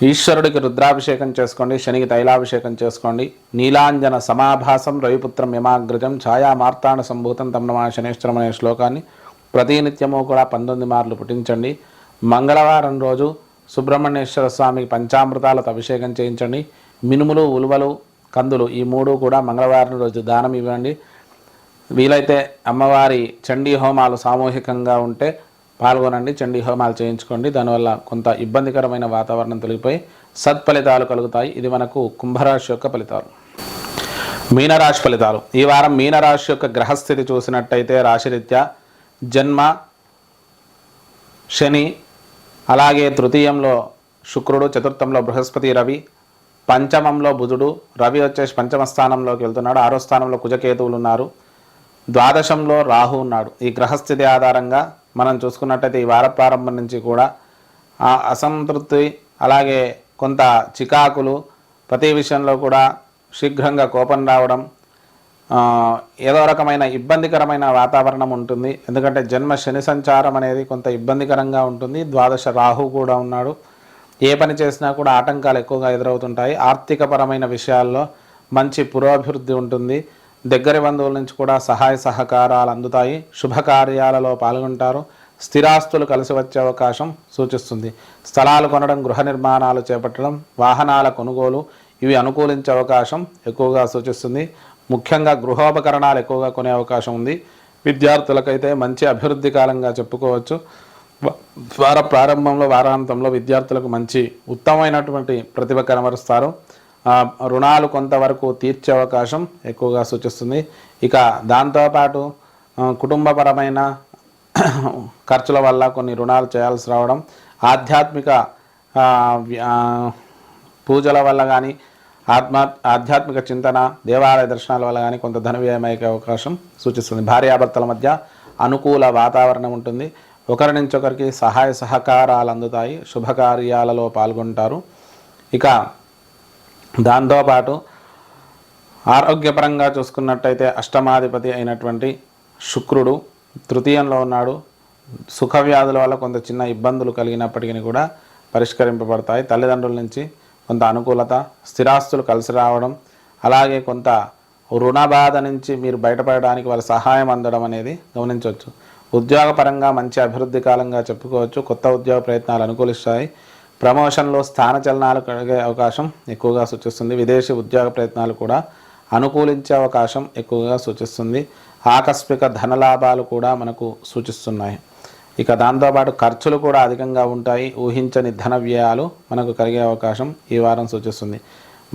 ఈశ్వరుడికి రుద్రాభిషేకం చేసుకోండి, శనికి తైలాభిషేకం చేసుకోండి. నీలాంజన సమాభాసం రవిపుత్రం యమాగ్రజం ఛాయా మార్తాండ సంభూతం తమ్ నమః శనేశ్వరం అనే శ్లోకాన్ని ప్రతినిత్యము కూడా 19 మార్లు పుటించండి. మంగళవారం రోజు సుబ్రహ్మణ్యేశ్వర స్వామికి పంచామృతాలతో అభిషేకం చేయించండి. మినుములు, ఉలువలు, కందులు ఈ 3 కూడా మంగళవారం రోజు దానం ఇవ్వండి. వీలైతే అమ్మవారి చండీ హోమాలు సామూహికంగా ఉంటే పాల్గొనండి. చండీ హోమాలు చేయించుకోండి. దానివల్ల కొంత ఇబ్బందికరమైన వాతావరణం తొలగిపోయి సత్ఫలితాలు కలుగుతాయి. ఇది మనకు కుంభరాశి యొక్క ఫలితాలు. మీనరాశి ఫలితాలు. ఈ వారం మీనరాశి యొక్క గ్రహస్థితి చూసినట్టయితే రాశిరీత్యా జన్మ శని, అలాగే తృతీయంలో శుక్రుడు, చతుర్థంలో బృహస్పతి, రవి, పంచమంలో బుధుడు. రవి వచ్చేసి పంచమ స్థానంలోకి వెళ్తున్నాడు. 6వ స్థానంలో కుజకేతువులు ఉన్నారు. ద్వాదశంలో రాహు ఉన్నాడు. ఈ గ్రహస్థితి ఆధారంగా మనం చూసుకున్నట్టయితే ఈ వార ప్రారంభం నుంచి కూడా అసంతృప్తి, అలాగే కొంత చికాకులు, ప్రతి విషయంలో కూడా శీఘ్రంగా కోపం రావడం, ఏదో రకమైన ఇబ్బందికరమైన వాతావరణం ఉంటుంది. ఎందుకంటే జన్మ శని సంచారం అనేది కొంత ఇబ్బందికరంగా ఉంటుంది. ద్వాదశ రాహు కూడా ఉన్నాడు. ఏ పని చేసినా కూడా ఆటంకాలు ఎక్కువగా ఎదురవుతుంటాయి. ఆర్థికపరమైన విషయాల్లో మంచి పురోభివృద్ధి ఉంటుంది. దగ్గరి బంధువుల నుంచి కూడా సహాయ సహకారాలు అందుతాయి. శుభకార్యాలలో పాల్గొంటారు. స్థిరాస్తులు కలిసి వచ్చే అవకాశం సూచిస్తుంది. స్థలాలు కొనడం, గృహ నిర్మాణాలు చేపట్టడం, వాహనాల కొనుగోలు ఇవి అనుకూలించే అవకాశం ఎక్కువగా సూచిస్తుంది. ముఖ్యంగా గృహోపకరణాలు ఎక్కువగా కొనే అవకాశం ఉంది. విద్యార్థులకైతే మంచి అభివృద్ధి కాలంగా చెప్పుకోవచ్చు. వార ప్రారంభంలో, వారాంతంలో విద్యార్థులకు మంచి ఉత్తమమైనటువంటి ప్రతిభ కనబరుస్తారు. రుణాలు కొంతవరకు తీర్చే అవకాశం ఎక్కువగా సూచిస్తుంది. ఇక దాంతోపాటు కుటుంబపరమైన ఖర్చుల వల్ల కొన్ని రుణాలు చేయాల్సి రావడం, ఆధ్యాత్మిక పూజల వల్ల కానీ, ఆధ్యాత్మిక చింతన, దేవాలయ దర్శనాల వల్ల కానీ కొంత ధన వ్యయమయ్యే అవకాశం సూచిస్తుంది. భార్యాభర్తల మధ్య అనుకూల వాతావరణం ఉంటుంది. ఒకరి నుంచి ఒకరికి సహాయ సహకారాలు అందుతాయి. శుభకార్యాలలో పాల్గొంటారు. ఇక దాంతోపాటు ఆరోగ్యపరంగా చూసుకున్నట్టయితే అష్టమాధిపతి అయినటువంటి శుక్రుడు తృతీయంలో ఉన్నాడు. సుఖ వ్యాధుల వల్ల కొంత చిన్న ఇబ్బందులు కలిగినప్పటికీ కూడా పరిష్కరింపబడతాయి. తల్లిదండ్రుల నుంచి కొంత అనుకూలత, స్థిరాస్తులు కలిసి రావడం, అలాగే కొంత రుణ బాధ నుంచి మీరు బయటపడడానికి వాళ్ళ సహాయం అందడం అనేది గమనించవచ్చు. ఉద్యోగపరంగా మంచి అభివృద్ధి కాలంగా చెప్పుకోవచ్చు. కొత్త ఉద్యోగ ప్రయత్నాలు అనుకూలిస్తాయి. ప్రమోషన్లో స్థానచలనాలు కలిగే అవకాశం ఎక్కువగా సూచిస్తుంది. విదేశీ ఉద్యోగ ప్రయత్నాలు కూడా అనుకూలించే అవకాశం ఎక్కువగా సూచిస్తుంది. ఆకస్మిక ధనలాభాలు కూడా మనకు సూచిస్తున్నాయి. ఇక దాంతోపాటు ఖర్చులు కూడా అధికంగా ఉంటాయి. ఊహించని ధన వ్యయాలు మనకు కలిగే అవకాశం ఈ వారం సూచిస్తుంది.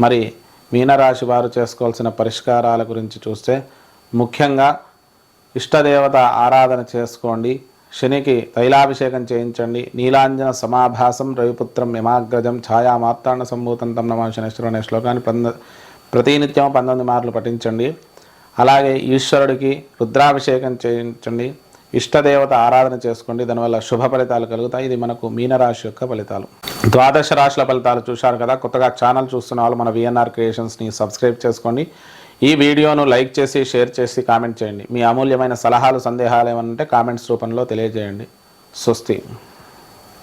మరి మీనరాశి వారు చేసుకోవాల్సిన పరిష్కారాల గురించి చూస్తే, ముఖ్యంగా ఇష్టదేవత ఆరాధన చేసుకోండి. శనికి తైలాభిషేకం చేయించండి. నీలాంజన సమాభాసం రవిపుత్రం యమాగ్రజం ఛాయామాత్తాండ సంభూతం తం నమః శనేశ్వరుడు అనే శ్లోకాన్ని ప్రతినిత్యం 19 మార్లు పఠించండి. అలాగే ఈశ్వరుడికి రుద్రాభిషేకం చేయించండి. ఇష్టదేవత ఆరాధన చేసుకోండి. దానివల్ల శుభ ఫలితాలు కలుగుతాయి. ఇది మనకు మీనరాశి యొక్క ఫలితాలు. ద్వాదశ రాశుల ఫలితాలు చూశారు కదా. కొత్తగా ఛానల్ చూస్తున్న వాళ్ళు మన విఎన్ఆర్ క్రియేషన్స్ని సబ్స్క్రైబ్ చేసుకోండి. ఈ వీడియోను లైక్ చేసి షేర్ చేసి కామెంట్ చేయండి. మీ అమూల్యమైన సలహాలు సందేహాలు ఏమన్నా ఉంటే కామెంట్స్ రూపంలో తెలియజేయండి. స్వస్తి.